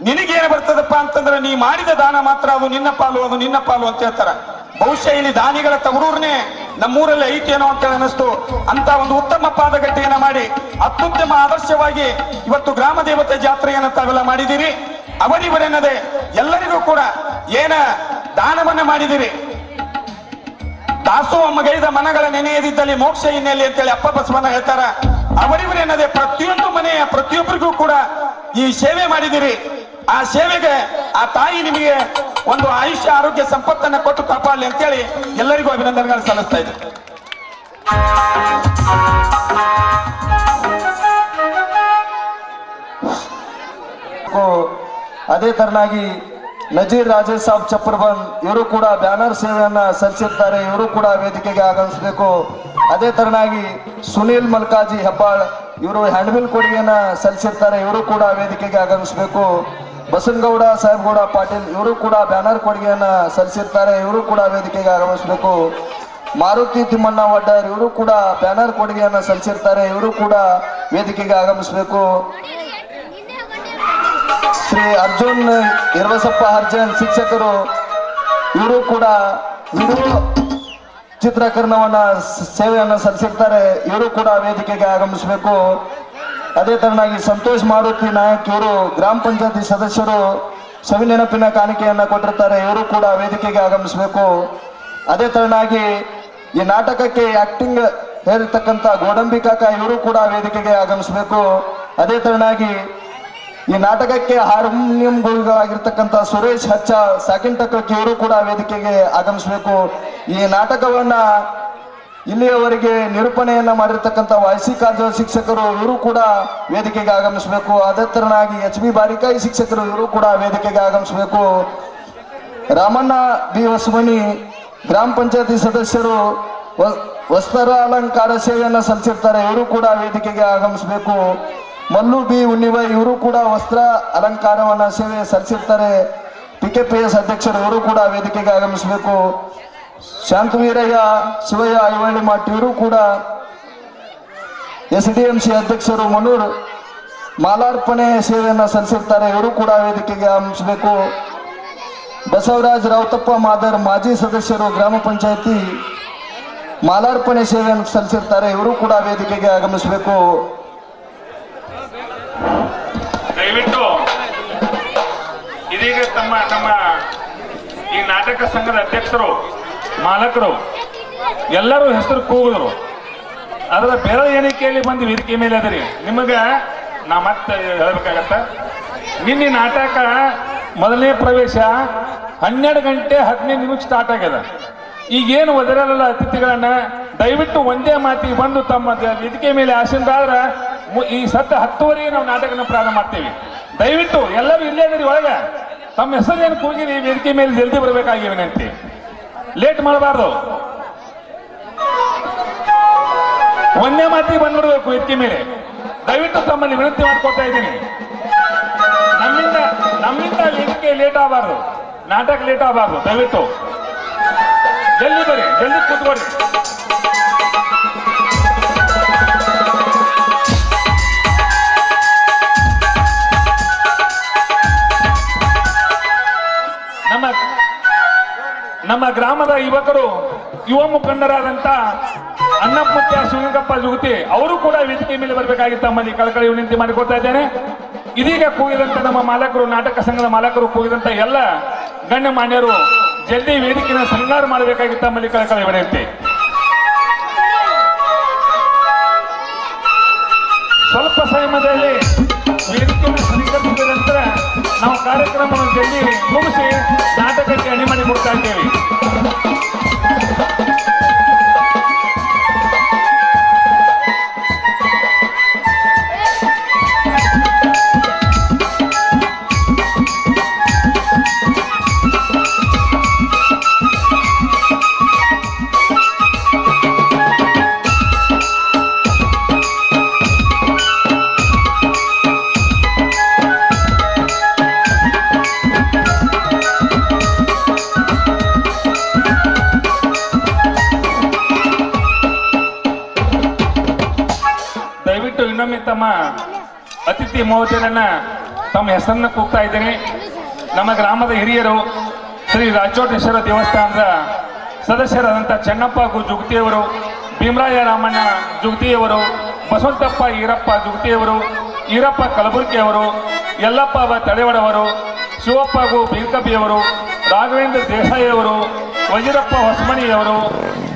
ನಿನಗೇನು ಬರ್ತದಪ್ಪ ಅಂತಂದ್ರೆ ನೀ ಮಾಡಿದ ದಾನ ಮಾತ್ರ ಅದು ನಿನ್ನ ಪಾಲು, ಅದು ನಿನ್ನ ಪಾಲು ಅಂತ ಹೇಳ್ತಾರ. ಬಹುಶಃ ಇಲ್ಲಿ ದಾನಿಗಳ ತವರೂರ್ನೇ ನಮ್ಮೂರಲ್ಲಿ ಐತೇನೋ ಅಂತ ಅನ್ನಿಸ್ತು. ಅಂತ ಒಂದು ಉತ್ತಮ ಪಾದಗಟ್ಟೆಯನ್ನ ಮಾಡಿ ಅತ್ಯುತ್ತಮ ಆದರ್ಶವಾಗಿ ಇವತ್ತು ಗ್ರಾಮ ದೇವತೆ ಜಾತ್ರೆಯನ್ನ ತಾವೆಲ್ಲ ಮಾಡಿದಿರಿ. ಅವರಿವರೆನ್ನದೆ ಎಲ್ಲರಿಗೂ ಕೂಡ ಏನ ದಾನವನ್ನ ಮಾಡಿದಿರಿ. ದಾಸೋಹಮಗೈದ ಮನಗಳ ನೆನೆಯದಿದ್ದಲ್ಲಿ ಮೋಕ್ಷ ಹಿನ್ನೆಲೆ ಅಂತೇಳಿ ಅಪ್ಪ ಬಸವಣ್ಣ ಹೇಳ್ತಾರ. ಅವರಿವರೆನ್ನದೆ ಪ್ರತಿಯೊಂದು ಮನೆಯ ಪ್ರತಿಯೊಬ್ಬರಿಗೂ ಕೂಡ ಈ ಸೇವೆ ಮಾಡಿದಿರಿ. ಆ ಸೇವೆಗೆ ಆ ತಾಯಿ ನಿಮಗೆ ಒಂದು ಆಯುಷ್ಯ ಆರೋಗ್ಯ ಸಂಪತ್ತನ್ನ ಕೊಟ್ಟು ಕಾಪಾಡಲಿ ಅಂತೇಳಿ ಎಲ್ಲರಿಗೂ ಅಭಿನಂದನೆಗಳು ಸಲ್ಲಿಸ್ತಾ ಇದ್ದಾರೆ. ಅದೇ ತರನಾಗಿ ನಜೀರ್ ರಾಜೇಶ್ ಸಾಬ್ ಚಪ್ಪರ್ಬಂದ್ ಇವರು ಕೂಡ ಬ್ಯಾನರ್ ಸೇವೆಯನ್ನ ಸಲ್ಲಿಸಿರ್ತಾರೆ. ಇವರು ಕೂಡ ವೇದಿಕೆಗೆ ಆಗಮಿಸಬೇಕು. ಅದೇ ತರನಾಗಿ ಸುನೀಲ್ ಮಲ್ಕಾಜಿ ಹೆಬ್ಬಾಳ್ ಇವರು ಹ್ಯಾಂಡ್ಬಿಲ್ ಕೊಡುಗೆಯನ್ನ ಸಲ್ಲಿಸಿರ್ತಾರೆ. ಇವರು ಕೂಡ ವೇದಿಕೆಗೆ ಆಗಮಿಸಬೇಕು. ಬಸನಗೌಡ ಸಾಹೇಬ್ಗೌಡ ಪಾಟೀಲ್ ಇವರು ಕೂಡ ಬ್ಯಾನರ್ ಕೊಡುಗೆಯನ್ನ ಸಲ್ಲಿಸಿರ್ತಾರೆ. ಇವರು ಕೂಡ ವೇದಿಕೆಗೆ ಆಗಮಿಸಬೇಕು. ಮಾರುತಿ ತಿಮ್ಮಣ್ಣ ವಡ್ಡರ್ ಇವರು ಕೂಡ ಬ್ಯಾನರ್ ಕೊಡುಗೆಯನ್ನ ಸಲ್ಲಿಸಿರ್ತಾರೆ. ಇವರು ಕೂಡ ವೇದಿಕೆಗೆ ಆಗಮಿಸಬೇಕು. ಶ್ರೀ ಅರ್ಜುನ್ ಇರ್ವಸಪ್ಪ ಹರ್ಜನ್ ಶಿಕ್ಷಕರು ಇವರು ಕೂಡ ವಿಡಿಯೋ ಚಿತ್ರೀಕರಣವನ್ನ ಸೇವೆಯನ್ನು ಸಲ್ಲಿಸಿರ್ತಾರೆ. ಇವರು ಕೂಡ ವೇದಿಕೆಗೆ ಆಗಮಿಸಬೇಕು. ಅದೇ ತರನಾಗಿ ಸಂತೋಷ್ ಮಾರುತಿ ನಾಯಕ್ ಇವರು ಗ್ರಾಮ ಪಂಚಾಯತಿ ಸದಸ್ಯರು ಸವಿ ನೆನಪಿನ ಕಾಣಿಕೆಯನ್ನ ಕೊಟ್ಟಿರ್ತಾರೆ. ಇವರು ಕೂಡ ವೇದಿಕೆಗೆ ಆಗಮಿಸಬೇಕು. ಅದೇ ತರನಾಗಿ ಈ ನಾಟಕಕ್ಕೆ ಆಕ್ಟಿಂಗ್ ಹೇಳಿರ್ತಕ್ಕಂಥ ಗೋಡಂಬಿ ಕಾಕ ಇವರು ಕೂಡ ವೇದಿಕೆಗೆ ಆಗಮಿಸಬೇಕು. ಅದೇ ತರನಾಗಿ ಈ ನಾಟಕಕ್ಕೆ ಹಾರ್ಮೋನಿಯಂ ಗುರುಗಳಾಗಿರ್ತಕ್ಕಂಥ ಸುರೇಶ್ ಹಚ್ಚ ಸಾಕಿನ್ ಟಕ್ಕಿ ಇವರು ಕೂಡ ವೇದಿಕೆಗೆ ಆಗಮಿಸಬೇಕು. ಈ ನಾಟಕವನ್ನ ಇಲ್ಲಿಯವರೆಗೆ ನಿರೂಪಣೆಯನ್ನ ಮಾಡಿರ್ತಕ್ಕಂಥ ವೈಸಿ ಕಾಜೋಳ ಶಿಕ್ಷಕರು ಇವರು ಕೂಡ ವೇದಿಕೆಗೆ ಆಗಮಿಸಬೇಕು. ಅದೇ ತರನಾಗಿ HB ಬಾರಿಕಾಯಿ ಶಿಕ್ಷಕರು ಇವರು ಕೂಡ ವೇದಿಕೆಗೆ ಆಗಮಿಸಬೇಕು. ರಾಮಣ್ಣ ಬಿ ಹೊಸಮನಿ ಗ್ರಾಮ ಪಂಚಾಯತಿ ಸದಸ್ಯರು ವಸ್ತ್ರ ಅಲಂಕಾರ ಸೇವೆಯನ್ನ ಸಲ್ಲಿಸಿರ್ತಾರೆ. ಇವರು ಕೂಡ ವೇದಿಕೆಗೆ ಆಗಮಿಸಬೇಕು. ಮಲ್ಲು ಬಿ ಉಣ್ಣಿವೈ ಇವರು ಕೂಡ ವಸ್ತ್ರ ಅಲಂಕಾರವನ್ನ ಸೇವೆ ಸಲ್ಲಿಸಿರ್ತಾರೆ. PKPS ಅಧ್ಯಕ್ಷರು ಇವರು ಕೂಡ ವೇದಿಕೆಗೆ ಆಗಮಿಸಬೇಕು. ಶಾಂತವೀರಯ್ಯ ಶಿವಯ್ಯ ಐವಳ್ಳಿ ಮಠ್ ಇವರು ಕೂಡ SDMC ಅಧ್ಯಕ್ಷರು ಮನೂರ್ ಮಾಲಾರ್ಪಣೆ ಸೇವೆಯನ್ನ ಸಲ್ಲಿಸಿರ್ತಾರೆ. ಇವರು ಕೂಡ ವೇದಿಕೆಗೆ ಆಗಮಿಸಬೇಕು. ಬಸವರಾಜ್ ರಾವತಪ್ಪ ಮಾದರ್ ಮಾಜಿ ಸದಸ್ಯರು ಗ್ರಾಮ ಪಂಚಾಯತಿ ಮಾಲಾರ್ಪಣೆ ಸೇವೆಯನ್ನು ಸಲ್ಲಿಸಿರ್ತಾರೆ. ಇವರು ಕೂಡ ವೇದಿಕೆಗೆ ಆಗಮಿಸಬೇಕು. ದಯವಿಟ್ಟು ಇದೀಗ ನಮ್ಮ ಈ ನಾಟಕ ಸಂಘದ ಅಧ್ಯಕ್ಷರು ಮಾಲಕರು ಎಲ್ಲರೂ ಹೆಸರು ಕೂಗಿದ್ರು. ಅದರ ಬೆರಳ ಎಣಿಕೆಯಲ್ಲಿ ಬಂದು ವೇದಿಕೆ ಮೇಲೆ ಅದರಿ. ನಿಮಗೆ ನಾ ಮತ್ತೆ ಹೇಳಬೇಕಾಗತ್ತ, ನಿನ್ನೆ ನಾಟಕ ಮೊದಲನೇ ಪ್ರವೇಶ 12 ಗಂಟೆ 15 ನಿಮಿಷ ಸ್ಟಾರ್ಟ್ ಆಗ್ಯದ. ಈಗೇನು ಒದರಲ್ಲ ಅತಿಥಿಗಳನ್ನ ದಯವಿಟ್ಟು ಒಂದೇ ಮಾತಿಗೆ ಬಂದು ತಮ್ಮ ವೇದಿಕೆ ಮೇಲೆ ಆಸೀನರಾದ್ರೆ ಈ 10:10ವರೆಗೆ ನಾವು ನಾಟಕನ ಪ್ರಾರಂಭ ಮಾಡ್ತೇವೆ. ದಯವಿಟ್ಟು ಎಲ್ಲರೂ ಇಲ್ಲೇ ಅದರಿ ಒಳಗೆ ತಮ್ಮ ಹೆಸರೇನು ಕೂಗಿರಿ ವೇದಿಕೆ ಮೇಲೆ ಜಲ್ದಿ ಬರಬೇಕಾಗಿ ವಿನಂತಿ. ಲೇಟ್ ಮಾಡಬಾರ್ದು. ಒಂದೇ ಮಾತಿಗೆ ಬಂದ್ಬಿಡ್ಬೇಕು ವೇದಿಕೆ ಮೇಲೆ. ದಯವಿಟ್ಟು ತಮ್ಮಲ್ಲಿ ವಿನಂತಿ ಮಾಡ್ಕೊತಾ ಇದ್ದೀನಿ. ನಮ್ಮಿಂದ ವೇದಿಕೆ ಲೇಟ್ ಆಗಬಾರ್ದು, ನಾಟಕ ಲೇಟ್ ಆಗಬಾರ್ದು. ದಯವಿಟ್ಟು ಜಲ್ದಿ ಬರ್ರಿ, ಜಲ್ದಿ ಕೂತ್ಕೊಡ್ರಿ. ನಮ್ಮ ಗ್ರಾಮದ ಯುವಕರು ಯುವ ಮುಖಂಡರಾದಂತ ಅನ್ನಪ್ಪುತ್ಯ ಶಿವಲಿಂಗಪ್ಪ ಜುಗುತಿ ಅವರು ಕೂಡ ವೇದಿಕೆ ಮೇಲೆ ಬರಬೇಕಾಗಿ ತಮ್ಮಲ್ಲಿ ಕಳಕಳಿ ವಿನಂತಿ ಮಾಡಿಕೊಳ್ತಾ ಇದ್ದೇನೆ. ಇದೀಗ ಕೂಗಿದಂತ ನಮ್ಮ ಮಾಲಕರು, ನಾಟಕ ಸಂಘದ ಮಾಲಕರು ಕೂಗಿದಂತ ಎಲ್ಲ ಗಣ್ಯ ಮಾನ್ಯರು ಜಲ್ದಿ ವೇದಿಕೆಯನ್ನು ಶೃಂಗಾರ ಮಾಡಬೇಕಾಗಿ ತಮ್ಮಲ್ಲಿ ಕಳಕಳಿ ವಿನಂತಿ. ಸ್ವಲ್ಪ ಸಮಯದಲ್ಲಿ ವೇದಿಕೆಯನ್ನು ಸ್ವೀಕರಿಸಿದ ನಂತರ ನಾವು ಕಾರ್ಯಕ್ರಮವನ್ನು ಜಲ್ದಿ ಮುಗಿಸಿ ನಾಟಕಕ್ಕೆ ಅಣಿ ಮಾಡಿ ಕೊಡ್ತಾ ಇದ್ದೇವೆ. ದಯವಿಟ್ಟು ಇನ್ನೊಮ್ಮೆ ತಮ್ಮ ಅತಿಥಿ ಮಹೋದಯರನ್ನ ತಮ್ಮ ಹೆಸರನ್ನ ಕೂಗ್ತಾ ಇದ್ದೇನೆ. ನಮ್ಮ ಗ್ರಾಮದ ಹಿರಿಯರು ಶ್ರೀ ರಾಚೋಟೇಶ್ವರ ದೇವಸ್ಥಾನದ ಸದಸ್ಯರಾದಂಥ ಚೆನ್ನಪ್ಪ ಜುಗತಿಯವರು, ಭೀಮರಾಯ ರಾಮಣ್ಣ ಜುಗತಿಯವರು, ಬಸವಂತಪ್ಪ ಈರಪ್ಪ ಜುಗತಿಯವರು, ಈರಪ್ಪ ಕಲಬುರ್ಗಿಯವರು, ಯಲ್ಲಪ್ಪ ತಡೆವಡವರು, ಶಿವಪ್ಪ ಬೀರ್ಕಬಿಯವರು, ರಾಘವೇಂದ್ರ ದೇಸಾಯಿಯವರು, ವಜಿರಪ್ಪ ಹೊಸಮಣಿಯವರು,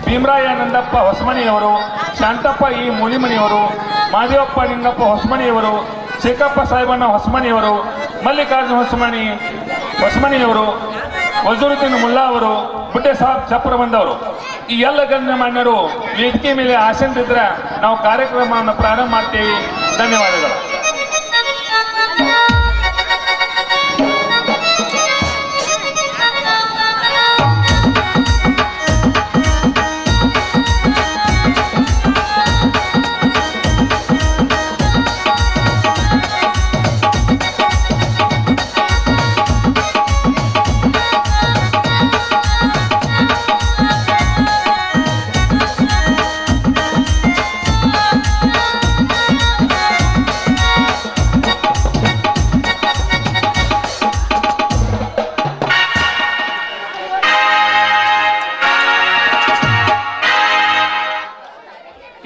ಭೀಮರಾಯಾನಂದಪ್ಪ ಹೊಸಮಣಿಯವರು, ಶಾಂತಪ್ಪ ಈ ಮೂಲಿಮಣಿಯವರು, ಮಾದೇವಪ್ಪ ಲಿಂಗಪ್ಪ ಹೊಸಮಣಿಯವರು, ಶೇಖಪ್ಪ ಸಾಹೇಬಣ್ಣ ಹೊಸಮಣಿಯವರು, ಮಲ್ಲಿಕಾರ್ಜುನ ಹೊಸಮಣಿಯವರು, ವಜರುದ್ದೀನ್ ಮುಲ್ಲಾ ಅವರು, ಬುಡ್ಡೆ ಸಾಬ್ ಚಪ್ರ ಬಂದವರು, ಈ ಎಲ್ಲ ಗಣ್ಯಮಾನ್ಯರು ವೇದಿಕೆ ಮೇಲೆ ಆಸೀನರಿದ್ರೆ ನಾವು ಕಾರ್ಯಕ್ರಮವನ್ನು ಪ್ರಾರಂಭ ಮಾಡ್ತೇವೆ. ಧನ್ಯವಾದಗಳು.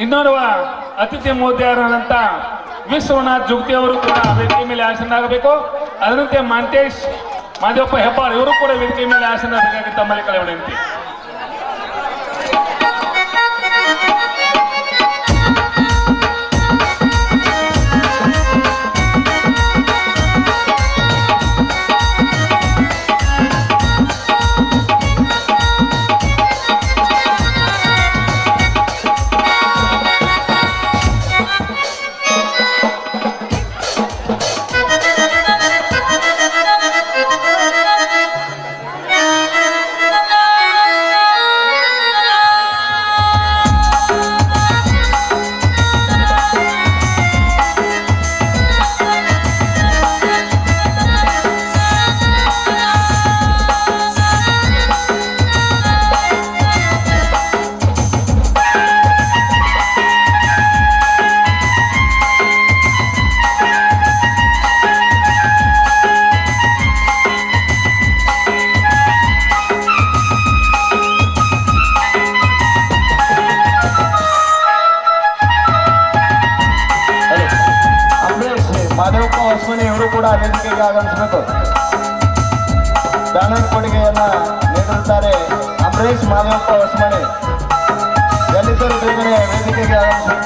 ಇನ್ನೋರ್ವ ಅತಿಥಿ ಮಹೋದಯರಾದಂಥ ವಿಶ್ವನಾಥ್ ಜುಗತಿ ಅವರು ಕೂಡ ವೇದಿಕೆ ಮೇಲೆ ಆಸೀನರಾಗಬೇಕು. ಅದರಂತೆ ಮಾಂತೇಶ್ ಮಾದೇವಪ್ಪ ಹೆಬ್ಬಾಳ್ ಇವರು ಕೂಡ ವೇದಿಕೆ ಮೇಲೆ ಆಸೀನರಾಗಬೇಕಾಗಿ ತಮ್ಮಲ್ಲಿ ಕಳೆ ವಿನಂತಿ. ಮಾದೇವಪ್ಪ ಹೊಸಮನಿ ಇವರು ಕೂಡ ವೇದಿಕೆಗೆ ಆಗಮಿಸಬೇಕು. ಬ್ಯಾನರ್ ಕೊಡುಗೆಯನ್ನ ನೀಡಿರುತ್ತಾರೆ ಅಂಬರೀಶ್ ಮಾದೇವಪ್ಪ ಹೊಸಮನಿ. ಎಲ್ಲಿದ್ದರೂ ಬೇಗನೆ ವೇದಿಕೆಗೆ ಆಗಮಿಸಬೇಕು.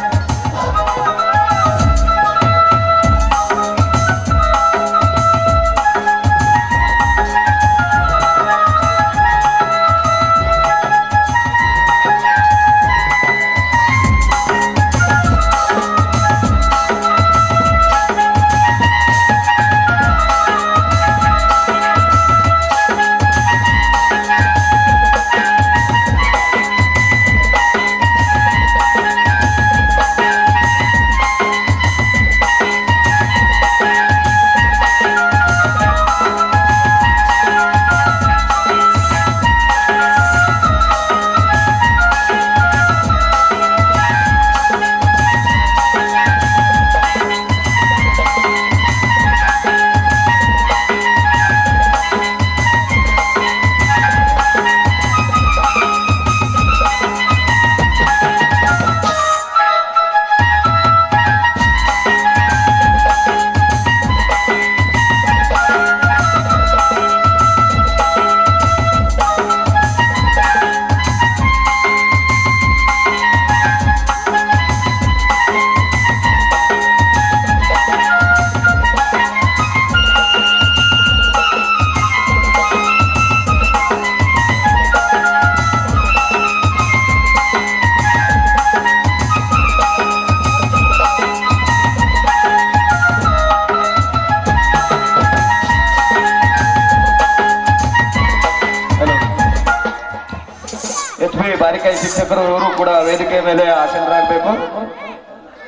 ಶ್ರೀ ಬಾರಿಕಾಯಿ ಶಿಕ್ಷಕರು ಇವರು ಕೂಡ ವೇದಿಕೆ ಮೇಲೆ ಆಸೀನರಾಗಬೇಕು.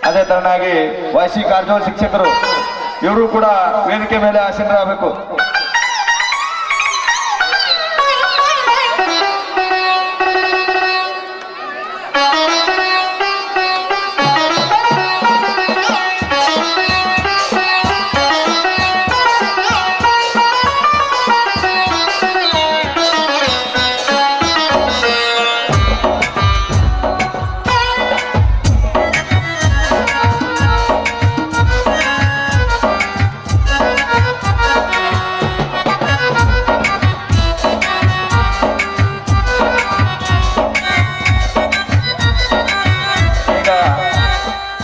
ಅದೇ ತರನಾಗಿ ವೈಸಿ ಕಾರಜೋಳ ಶಿಕ್ಷಕರು ಇವರು ಕೂಡ ವೇದಿಕೆ ಮೇಲೆ ಆಸೀನರಾಗಬೇಕು.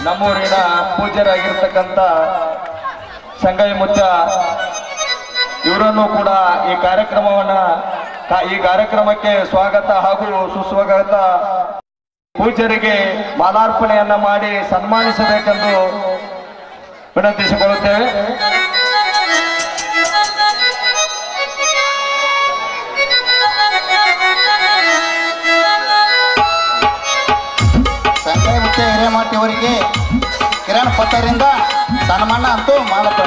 ನಮ್ಮೂರಿನ ಪೂಜ್ಯರಾಗಿರ್ತಕ್ಕಂಥ ಸಂಗೈ ಮುತ್ಯ ಇವರನ್ನು ಕೂಡ ಈ ಕಾರ್ಯಕ್ರಮಕ್ಕೆ ಸ್ವಾಗತ ಹಾಗೂ ಸುಸ್ವಾಗತ ಪೂಜ್ಯರಿಗೆ ಮಾಲಾರ್ಪಣೆಯನ್ನ ಮಾಡಿ ಸನ್ಮಾನಿಸಬೇಕೆಂದು ವಿನಂತಿಸಿಕೊಳ್ಳುತ್ತೇವೆ. ಸಂಗೈ ಮುಖ್ಯ ಹಿರೇಮಠಿಯವರಿಗೆ ಕಿರಣ್ ಪತ್ತರಿಂದ ಸನ್ಮಾನ ಅಂತೂ ಮಾಡಪ್ಪ.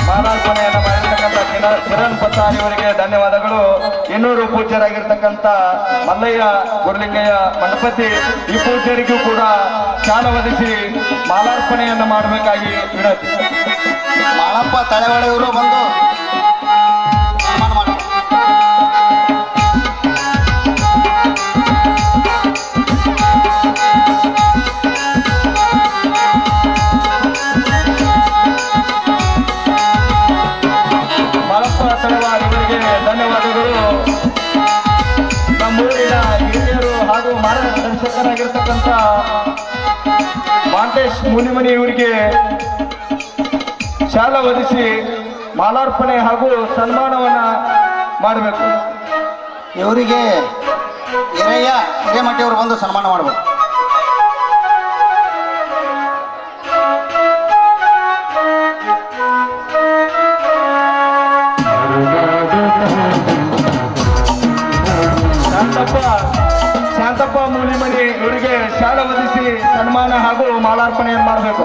ಮಾಲಾರ್ಪಣೆಯನ್ನು ಮಾಡಿರ್ತಕ್ಕಂಥ ಕಿರಣ್ ಪತ್ತಾರಿ ಅವರಿಗೆ ಧನ್ಯವಾದಗಳು. ಇನ್ನೂರು ಪೂಜ್ಯರಾಗಿರ್ತಕ್ಕಂಥ ಮಲ್ಲಯ್ಯ ಗುರುಲಿಂಗಯ್ಯ ಮಂಡಪತಿ ಈ ಪೂಜ್ಯರಿಗೂ ಕೂಡ ಶಾಲೆ ಒದಗಿಸಿ ಮಾಲಾರ್ಪಣೆಯನ್ನು ಮಾಡಬೇಕಾಗಿ ವಿನಂತಿ. ಮಾಳಪ್ಪ ತಳೆವಾಡೆ ಇವರು ಬಂದು ಸನ್ಮಾನ ಮಾಡಿ. ಮಾಳಪ್ಪ ತಳವಾರ್ ಇವರಿಗೆ ಧನ್ಯವಾದಗಳು. ನಮ್ಮೂರಿನ ಹಿರಿಯರು ಹಾಗೂ ಮಾರ್ಗದರ್ಶಕರಾಗಿರ್ತಕ್ಕಂಥ ಮಾಂಟೇಶ್ ಮುನಿಮನಿ ಇವರಿಗೆ ಶಾಲೆ ಒದಗಿಸಿ ಮಾಲಾರ್ಪಣೆ ಹಾಗೂ ಸನ್ಮಾನವನ್ನ ಮಾಡಬೇಕು. ಇವರಿಗೆ ಹಿರೇಮಠಿಯವರು ಬಂದು ಸನ್ಮಾನ ಮಾಡಬೇಕು. ಶಾಂತಪ್ಪ ಮೂಲಿಮನಿ ಇವರಿಗೆ ಶಾಲೆ ಒದಗಿಸಿ ಸನ್ಮಾನ ಹಾಗೂ ಮಾಲಾರ್ಪಣೆಯನ್ನು ಮಾಡಬೇಕು.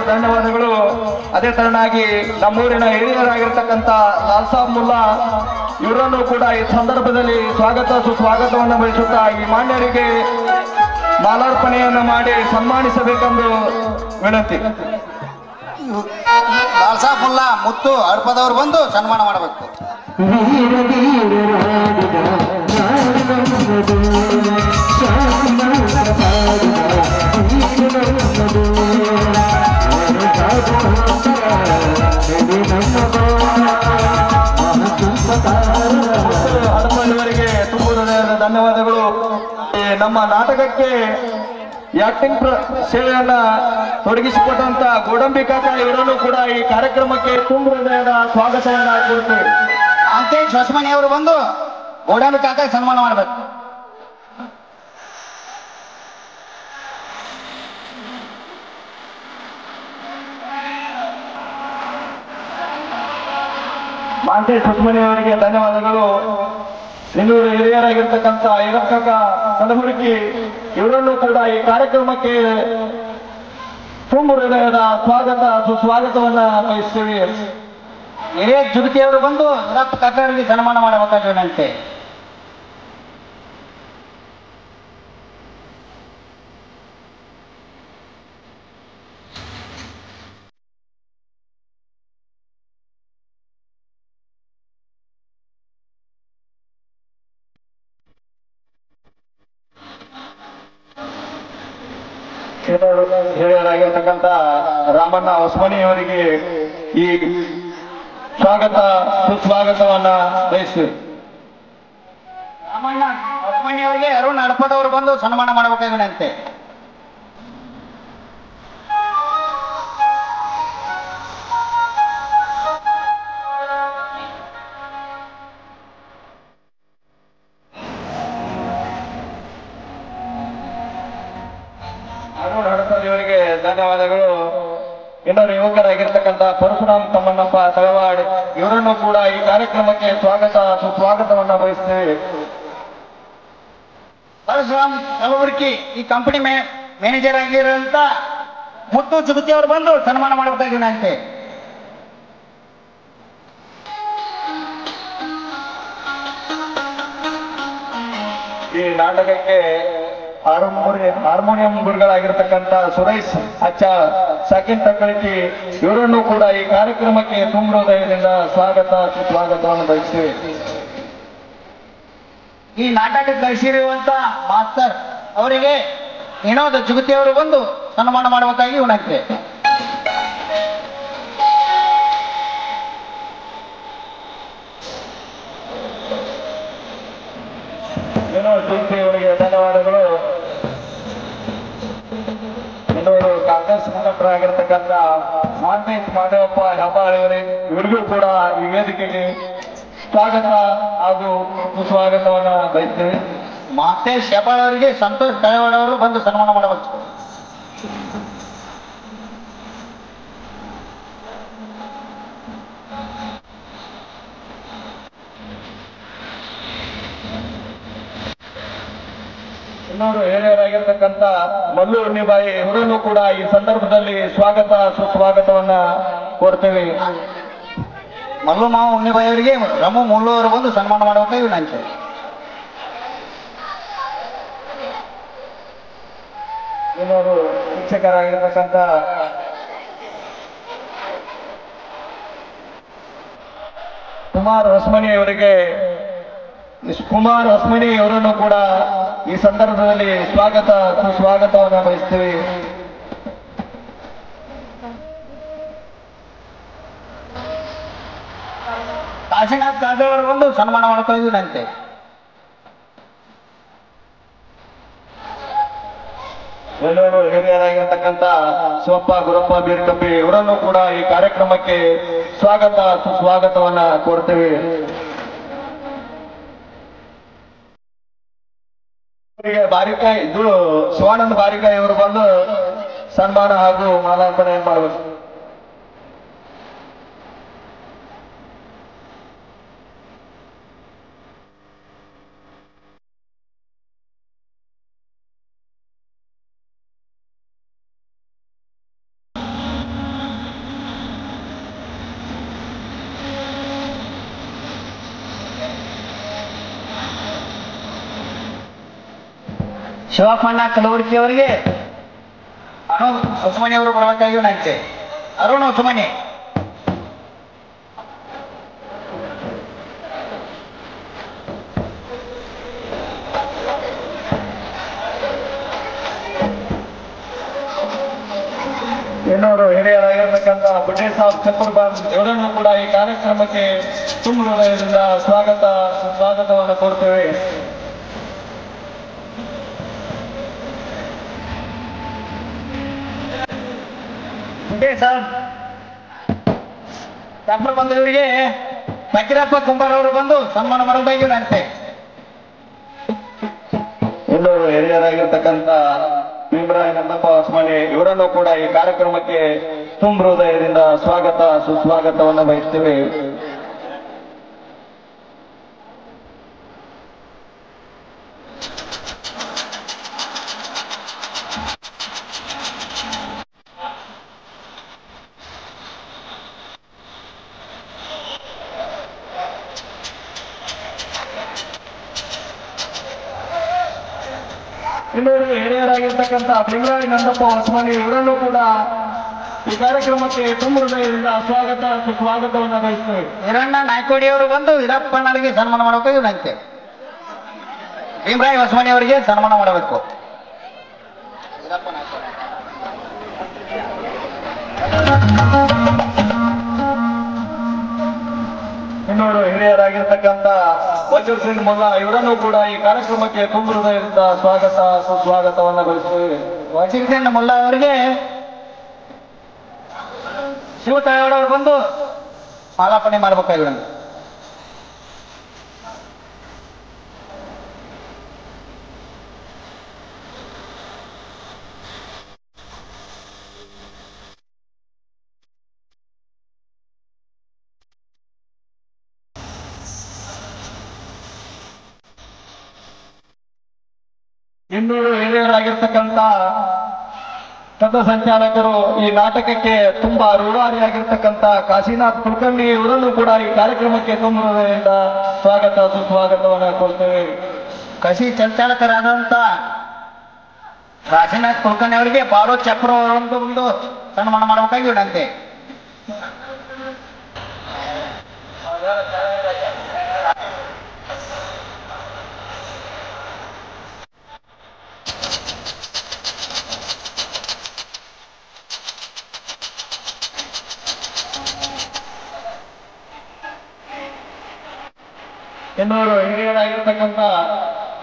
ಧನ್ಯವಾದಗಳು. ಅದೇ ತರನಾಗಿ ನಮ್ಮೂರಿನ ಹಿರಿಯರಾಗಿರ್ತಕ್ಕಂಥ ಲಾಲ್ ಸಾಬ್ ಮುಲ್ಲಾ ಇವರನ್ನು ಕೂಡ ಈ ಸಂದರ್ಭದಲ್ಲಿ ಸುಸ್ವಾಗತವನ್ನು ಬಯಸುತ್ತಾ ಈ ಮಾನ್ಯರಿಗೆ ಮಾಲಾರ್ಪಣೆಯನ್ನು ಮಾಡಿ ಸನ್ಮಾನಿಸಬೇಕೆಂದು ವಿನಂತಿ. ಲಾಲ್ಸಾ ಮುಲ್ಲಾ ಮುತ್ತು ಹಡಪದವರು ಬಂದು ಸನ್ಮಾನ ಮಾಡಬೇಕು. ಹಡಪದವರಿಗೆ ತುಂಬ ಹೃದಯದ ಧನ್ಯವಾದಗಳು. ನಮ್ಮ ನಾಟಕಕ್ಕೆ ಆಕ್ಟಿಂಗ್ ಸೇವೆಯನ್ನ ತೊಡಗಿಸಿಕೊಟ್ಟಂತ ಗೋಡಂಬಿ ಕಾಕ ಇವರನ್ನು ಕೂಡ ಈ ಕಾರ್ಯಕ್ರಮಕ್ಕೆ ತುಂಬ ಹೃದಯದ ಸ್ವಾಗತವನ್ನ ಕೊಡ್ತೇವೆ. ಅಂಕೇಶ್ ಹೊಸಮನಿ ಅವರು ಬಂದು ಗೋಡಂಬಿ ಕಾಕ ಸನ್ಮಾನ ಮಾಡಬೇಕು. ಮಾಂಟೇಶ್ ಹೊಸಮನಿ ಅವರಿಗೆ ಧನ್ಯವಾದಗಳು. ಇನ್ನೂರು ಹಿರಿಯರಾಗಿರ್ತಕ್ಕಂಥ ಈರಕ್ಕಕ್ಕ ಕಲಬುರಗಿ ಇವರನ್ನು ಕೂಡ ಈ ಕಾರ್ಯಕ್ರಮಕ್ಕೆ ತುಂಬ ಹೃದಯದ ಸುಸ್ವಾಗತವನ್ನ ಬಯಸ್ತೇವೆ. ಹಿರಿಯ ಜುಗುತಿಯವರು ಬಂದು ವೀರಪ್ಪ ಕಟ್ಟಡರಿಗೆ ಸನ್ಮಾನ ಮಾಡಬೇಕಾಗಿ ವಿನಂತಿ. ಹಿರಿಯರಾಗಿರ್ತಕ್ಕಂಥ ರಾಮಣ್ಣ ಹೊಸಮನಿ ಅವರಿಗೆ ಈ ಸುಸ್ವಾಗತವನ್ನ ಬಯಸ್ತೇವೆ. ಅವರಿಗೆ ಅರುಣ್ ಹಡಪದವರು ಬಂದು ಸನ್ಮಾನ ಮಾಡಬೇಕಾಗಿನಂತೆ. ಅರುಣ್ ಹಡಪದ್ ಇವರಿಗೆ ಧನ್ಯವಾದಗಳು. ಇನ್ನೊಂದು ಯುವಕರಾಗಿರ್ತಕ್ಕಂಥ ಪರಶುರಾಮ್ ತಮ್ಮಣ್ಣಪ್ಪ ತಳವಾಡ್ ಇವರನ್ನು ಕೂಡ ಈ ಕಾರ್ಯಕ್ರಮಕ್ಕೆ ಸುಸ್ವಾಗತವನ್ನ ಬಯಸ್ತೇವೆ. ಪರಶುರಾಮ್ ಕಲಬುರ್ಗಿ ಈ ಕಂಪನಿ ಮ್ಯಾನೇಜರ್ ಆಗಿರೋಂತ ಮುತ್ತು ಜುಗುತಿ ಅವರು ಬಂದು ಸನ್ಮಾನ ಮಾಡಬೇಕಾಗಿನಂತೆ. ಈ ನಾಟಕಕ್ಕೆ ಹಾರ್ಮೋನಿಯಂ ಗುರುಗಳಾಗಿರ್ತಕ್ಕಂಥ ಸುರೇಶ್ ಅಚ್ಚ ಸೆಕೆಂಡ್ ತಕ್ಕಳಿತಿ ಇವರನ್ನು ಕೂಡ ಈ ಕಾರ್ಯಕ್ರಮಕ್ಕೆ ತುಂಬ ಹೃದಯದಿಂದ ಸುಸ್ವಾಗತವನ್ನು ಬಯಸ್ತೇವೆ. ಈ ನಾಟಕ ಕಳಿಸಿರುವಂತ ಮಾಸ್ತರ್ ಅವರಿಗೆ ವಿನೋದ್ ಜುಗುತಿ ಅವರು ಬಂದು ಸನ್ಮಾನ ಮಾಡಬೇಕಾಗಿ ವಿನಂತಿ. ವಿನೋದ್ ಜುಗುತಿ ಅವರಿಗೆ ಧನ್ಯವಾದಗಳು. ಇನ್ನೊಂದು ಕಾಂಗ್ರೆಸ್ ಮುಖಂಡರಾಗಿರ್ತಕ್ಕಂಥ ಮಾನ್ಮೇಶ್ ಮಾದೇವಪ್ಪ ಹೆಬ್ಬಾಳ್ ಇವರಿಗೂ ಕೂಡ ಈ ವೇದಿಕೆಗೆ ಸ್ವಾಗತ ಹಾಗೂ ಸುಸ್ವಾಗತವನ್ನು ಬಯಸ್ತೇವೆ. ಮಾತೇಶ್ ಹೆಬ್ಬಾಳ್ ಅವರಿಗೆ ಸಂತೋಷ್ ಕಳವಾಡ್ ಅವರು ಬಂದು ಸನ್ಮಾನ ಮಾಡಬೇಕು. ಇನ್ನೊಂದು ಹಿರಿಯರಾಗಿರ್ತಕ್ಕಂಥ ಮಲ್ಲು ಉಣ್ಣಿಬಾಯಿ ಇವರನ್ನು ಕೂಡ ಈ ಸಂದರ್ಭದಲ್ಲಿ ಸುಸ್ವಾಗತವನ್ನ ಕೋರ್ತೇವೆ. ಮಲ್ಲು ಮಾವ ಉಣ್ಣಿಬಾಯಿ ಅವರಿಗೆ ರಮು ಮುಳ್ಳು ಅವರು ಬಂದು ಸನ್ಮಾನ ಮಾಡಬೇಕಾಗಿ ವಿನಂತಿ. ಇನ್ನೊಂದು ಶಿಕ್ಷಕರಾಗಿರ್ತಕ್ಕಂಥ ಕುಮಾರ್ ಹೊಸ್ಮನಿ ಅವರನ್ನು ಕೂಡ ಈ ಸಂದರ್ಭದಲ್ಲಿ ಸುಸ್ವಾಗತವನ್ನು ಬಯಸ್ತೇವೆ. ಕಾಶಿನಾಥ್ ಕಾದೆ ಅವರು ಬಂದು ಸನ್ಮಾನ ಮಾಡಬೇಕಾಗಿ ವಿನಂತಿ. ಎಲ್ಲರೂ ಹಿರಿಯರಾಗಿರ್ತಕ್ಕಂಥ ಶಿವಪ್ಪ ಗುರಪ್ಪ ಬೀರ್ಕಂಬಿ ಇವರನ್ನು ಕೂಡ ಈ ಕಾರ್ಯಕ್ರಮಕ್ಕೆ ಸುಸ್ವಾಗತವನ್ನ ಕೋರ್ತೇವೆ. ಬಾರಿಕಾಯಿ ಇದು ಶಿವಾನಂದ ಬಾರಿಕಾಯಿ ಅವರು ಬಂದು ಸನ್ಮಾನ ಹಾಗೂ ಮಾಲಾರ್ಪಣೆ ಮಾಡಬೇಕು. ಶಿವಪ್ಪಣ್ಣ ಕಲಬುರ್ಗಿ ಅವರಿಗೆ ಅರುಣ್ ಹೊಸಮನಿ ಅವರು ಬರಬೇಕಾಗಿ ವಿನಂತಿ. ಅರುಣ್ ಹೊಸಮನಿ ಇನ್ನೋರು ಹಿರಿಯರಾಗಿರ್ತಕ್ಕಂಥ ಬುಡ್ಡೆ ಸಾಬ್ ಚಪ್ಪರ್ಬಾನ್ ಇವರನ್ನು ಕೂಡ ಈ ಕಾರ್ಯಕ್ರಮಕ್ಕೆ ತುಂಬ ಹೃದಯದಿಂದ ಸ್ವಾಗತವನ್ನು ಕೋರ್ತೇವೆ. ಡಾಕ್ಟರ್ ಬಂದವರಿಗೆ ಫಕೀರಪ್ಪ ಕುಂಬಾರ್ ಅವರು ಬಂದು ಸನ್ಮಾನ ಮಾಡಬೇಕಾಗಿ ವಿನಂತಿ. ಇನ್ನೋರು ಹಿರಿಯರಾಗಿರ್ತಕ್ಕಂಥ ಭೀಮರಾಯ ನಂದಪ್ಪ ಹೊಸಮನಿ ಇವರನ್ನು ಕೂಡ ಈ ಕಾರ್ಯಕ್ರಮಕ್ಕೆ ತುಂಬ ಹೃದಯದಿಂದ ಸುಸ್ವಾಗತವನ್ನು ಬಯಸ್ತೇವೆ. ಇನ್ನೊಂದು ಹಿರಿಯರಾಗಿರ್ತಕ್ಕಂಥ ಭೀಮರಾಯ ನಂದಪ್ಪ ಹೊಸಮನಿ ಇವರನ್ನು ಕೂಡ ಈ ಕಾರ್ಯಕ್ರಮಕ್ಕೆ ತುಂಬ ಹೃದಯದಿಂದ ಸುಸ್ವಾಗತವನ್ನು ಬಯಸ್ತೇವೆ. ಹಿರಣ್ಣ ನಾಯ್ಕೋಡಿ ಅವರು ಬಂದು ವೀರಪ್ಪಣ್ಣರಿಗೆ ಸನ್ಮಾನ ಮಾಡಬೇಕಾಗಿ ವಿನಂತಿ. ಭೀಮರಾಯ ಹೊಸಮನಿ ಅವರಿಗೆ ಸನ್ಮಾನ ಮಾಡಬೇಕು. ಇನ್ನೂರು ಹಿರಿಯರಾಗಿರ್ತಕ್ಕಂಥ ವಜೀರ್ ಸಿಂಗ್ ಮೊಲ್ಲ ಇವರನ್ನು ಕೂಡ ಈ ಕಾರ್ಯಕ್ರಮಕ್ಕೆ ತುಂಬ ಹೃದಯದಿಂದ ಸ್ವಾಗತ ಸುಸ್ವಾಗತವನ್ನು ಬಯಸುತ್ತೇವೆ. ವಜೀರ್ ಸಿಂಗ್ ಮುಲ್ಲಾ ಅವರಿಗೆ ಶಿವತಾಯವರು ಬಂದು ಮಾಲಾರ್ಪಣೆ ಮಾಡ್ಬೇಕಾಗಿ. ಇನ್ನೂರು ಹಿರಿಯರಾಗಿರ್ತಕ್ಕಂಥ ಪಥ ಸಂಚಾಲಕರು ಈ ನಾಟಕಕ್ಕೆ ತುಂಬಾ ರೂಢಾರಿಯಾಗಿರ್ತಕ್ಕಂಥ ಕಾಶಿನಾಥ್ ಕುಲಕರ್ಣಿ ಇವರನ್ನು ಕೂಡ ಈ ಕಾರ್ಯಕ್ರಮಕ್ಕೆ ತುಂಬ ಹೃದಯದಿಂದ ಸ್ವಾಗತ ಸುಸ್ವಾಗತವನ್ನು ಕೊಡ್ತೇವೆ. ಕಸಿ ಸಂಚಾಲಕರಾದಂತ ಕಾಶಿನಾಥ್ ಕುಲಕರ್ಣಿ ಅವರಿಗೆ ಬಾರೋ ಚಕ್ರ ಅವರೊಂದು ಒಂದು ಸನ್ಮಾನ ಮಾಡಬೇಕಾಗಿ ವಿನಂತಿ. ಇನ್ನೂರು ಹಿರಿಯರಾಗಿರ್ತಕ್ಕಂಥ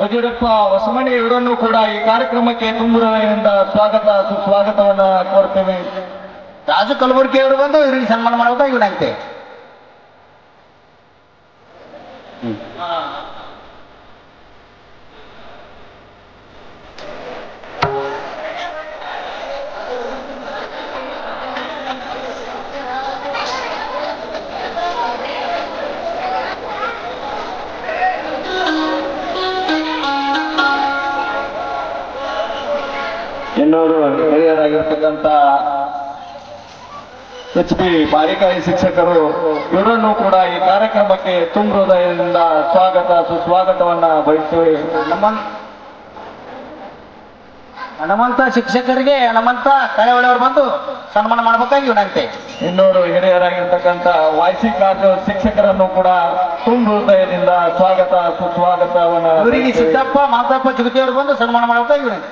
ವಜೀರಪ್ಪ ಹೊಸಮನಿ ಇವರನ್ನು ಕೂಡ ಈ ಕಾರ್ಯಕ್ರಮಕ್ಕೆ ತುಂಬ ಹೃದಯದಿಂದ ಸ್ವಾಗತ ಸುಸ್ವಾಗತವನ್ನ ಕೋರ್ತೇವೆ. ರಾಜು ಕಲಬುರ್ಗಿ ಅವರು ಬಂದು ಇವರಿಗೆ ಸನ್ಮಾನ ಮಾಡಬೇಕಾಗಿ ವಿನಂತಿ. ಇನ್ನೂರು ಹಿರಿಯರಾಗಿರ್ತಕ್ಕಂಥ HP ಬಾಲಿಕಾಯಿ ಶಿಕ್ಷಕರು ಇವರನ್ನು ಕೂಡ ಈ ಕಾರ್ಯಕ್ರಮಕ್ಕೆ ತುಂಬ ಹೃದಯದಿಂದ ಸ್ವಾಗತ ಸುಸ್ವಾಗತವನ್ನ ಬಯಸುತ್ತೇವೆ. ಹನುಮಂತ ಶಿಕ್ಷಕರಿಗೆ ಹನುಮಂತ ಕಳೆವಳೆಯವರು ಬಂದು ಸನ್ಮಾನ ಮಾಡಬೇಕಾಗಿ ವಿನಂತಿ. ಇನ್ನೂರು ಹಿರಿಯರಾಗಿರ್ತಕ್ಕಂಥ ವಾಯ್ಸಿ ಕಾಲೇಜು ಶಿಕ್ಷಕರನ್ನು ಕೂಡ ತುಂಬ ಹೃದಯದಿಂದ ಸ್ವಾಗತ ಸುಸ್ವಾಗತವನ್ನ ಇವರಿಗೆ ಸಿದ್ದಪ್ಪ ಮಾತಪ್ಪ ಜಗತಿಯವರು ಬಂದು ಸನ್ಮಾನ ಮಾಡಬೇಕಾಗಿ ವಿನಂತಿ.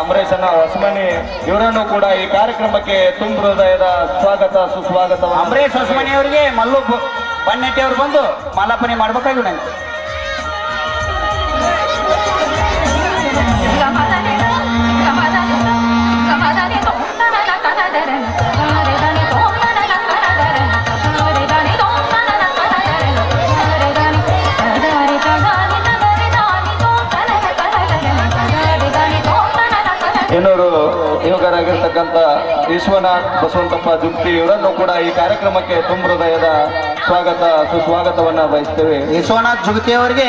ಅಂಬರೀಷನ ಹೊಸಮನಿ ಇವರನ್ನು ಕೂಡ ಈ ಕಾರ್ಯಕ್ರಮಕ್ಕೆ ತುಂಬ ಹೃದಯದ ಸ್ವಾಗತ ಸುಸ್ವಾಗತ. ಅಂಬರೀಷ್ ಹೊಸಮನಿ ಅವರಿಗೆ ಮಲ್ಲು ಬನ್ನೆಟ್ಟಿ ಅವರು ಬಂದು ಮಾಲಾರ್ಪಣೆ ಮಾಡಬೇಕಾಗಿ ವಿನಂತಿ. ಇನ್ನೂರು ಯುವಕರಾಗಿರ್ತಕ್ಕಂಥ ವಿಶ್ವನಾಥ್ ಬಸವಂತಪ್ಪ ಜುಪ್ತಿ ಇವರನ್ನು ಕೂಡ ಈ ಕಾರ್ಯಕ್ರಮಕ್ಕೆ ತುಂಬ ಹೃದಯದ ಸ್ವಾಗತ ಸುಸ್ವಾಗತವನ್ನ ಬಯಸ್ತೇವೆ. ವಿಶ್ವನಾಥ್ ಜುಗತಿ ಅವರಿಗೆ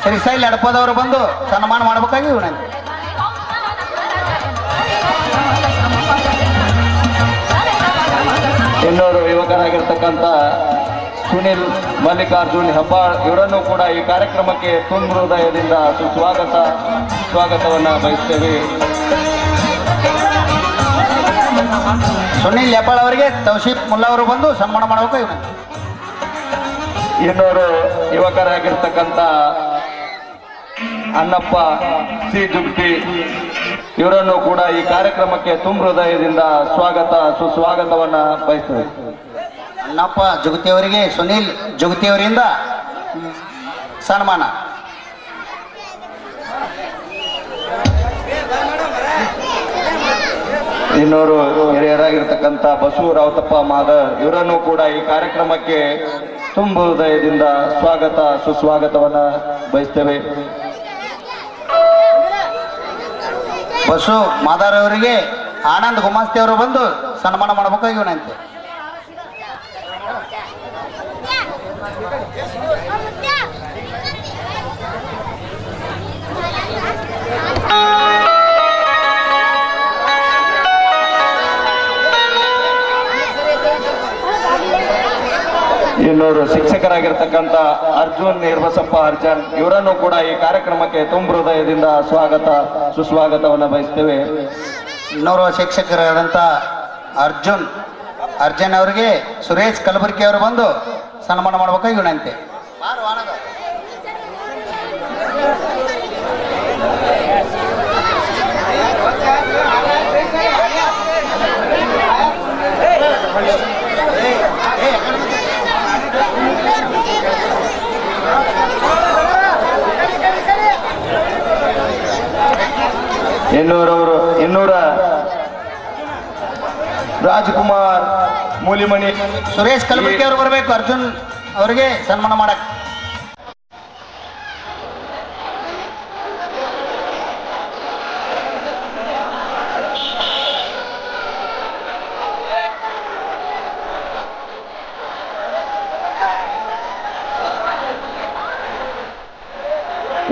ಶ್ರೀಶೈಲ್ ಎಡಪದವರು ಬಂದು ಸನ್ಮಾನ ಮಾಡಬೇಕಾಗಿ ವಿನಂತಿ. ಇನ್ನೂರು ಯುವಕರಾಗಿರ್ತಕ್ಕಂಥ ಸುನಿಲ್ ಮಲ್ಲಿಕಾರ್ಜುನ್ ಹೆಬ್ಬಾಳ್ ಇವರನ್ನು ಕೂಡ ಈ ಕಾರ್ಯಕ್ರಮಕ್ಕೆ ತುಂಬ ಹೃದಯದಿಂದ ಸ್ವಾಗತವನ್ನ ಬಯಸ್ತೇವೆ. ಸುನಿಲ್ ಹೆಬ್ಬಾಳ್ ಅವರಿಗೆ ತೌಶೀಫ್ ಮುಲ್ಲಾ ಅವರು ಬಂದು ಸನ್ಮಾನ ಮಾಡಬೇಕಾಗಿ ವಿನಂತಿ. ಇನ್ನೂರು ಯುವಕರಾಗಿರ್ತಕ್ಕಂಥ ಅನ್ನಪ್ಪ ಸಿ ಜುಗ್ತಿ ಇವರನ್ನು ಕೂಡ ಈ ಕಾರ್ಯಕ್ರಮಕ್ಕೆ ತುಂಬ ಹೃದಯದಿಂದ ಸ್ವಾಗತ ಸುಸ್ವಾಗತವನ್ನ ಬಯಸ್ತೇವೆ. ಅನ್ನಪ್ಪ ಜುಗತಿ ಅವರಿಗೆ ಸುನಿಲ್ ಜುಗತಿ ಅವರಿಂದ ಸನ್ಮಾನ. ಇನ್ನೂರು ಹಿರಿಯರಾಗಿರ್ತಕ್ಕಂಥ ಬಸವ ರಾವತಪ್ಪ ಮಾದರ್ ಇವರನ್ನು ಕೂಡ ಈ ಕಾರ್ಯಕ್ರಮಕ್ಕೆ ತುಂಬ ಹೃದಯದಿಂದ ಸ್ವಾಗತ ಸುಸ್ವಾಗತವನ್ನ ಬಯಸ್ತೇವೆ. ಬಸು ಮಾದಾರ್ ಅವರಿಗೆ ಆನಂದ್ ಗುಮಾಸ್ತಿ ಅವರು ಬಂದು ಸನ್ಮಾನ ಮಾಡಬೇಕಾಗಿ ವಿನಂತಿ. ಇನ್ನೂರು ಶಿಕ್ಷಕರಾಗಿರ್ತಕ್ಕಂಥ ಅರ್ಜುನ್ ನಿರ್ಬಸಪ್ಪ ಅರ್ಜನ್ ಇವರನ್ನು ಕೂಡ ಈ ಕಾರ್ಯಕ್ರಮಕ್ಕೆ ತುಂಬ ಹೃದಯದಿಂದ ಸುಸ್ವಾಗತವನ್ನು ಬಯಸ್ತೇವೆ. ಇನ್ನೋರ್ವ ಶಿಕ್ಷಕರಾದಂಥ ಅರ್ಜುನ್ ಅವರಿಗೆ ಸುರೇಶ್ ಕಲಬುರ್ಗಿ ಅವರು ಬಂದು ಸನ್ಮಾನ ಮಾಡಬೇಕಾಗಿ ವಿನಂತಿ. ಇನ್ನೂರ ರಾಜ್ಕುಮಾರ್ ಮೂಲಿಮಣಿ ಸುರೇಶ್ ಕಲಬುರ್ಗಿ ಅವರು ಬರಬೇಕು ಅರ್ಜುನ್ ಅವರಿಗೆ ಸನ್ಮಾನ ಮಾಡಕ್.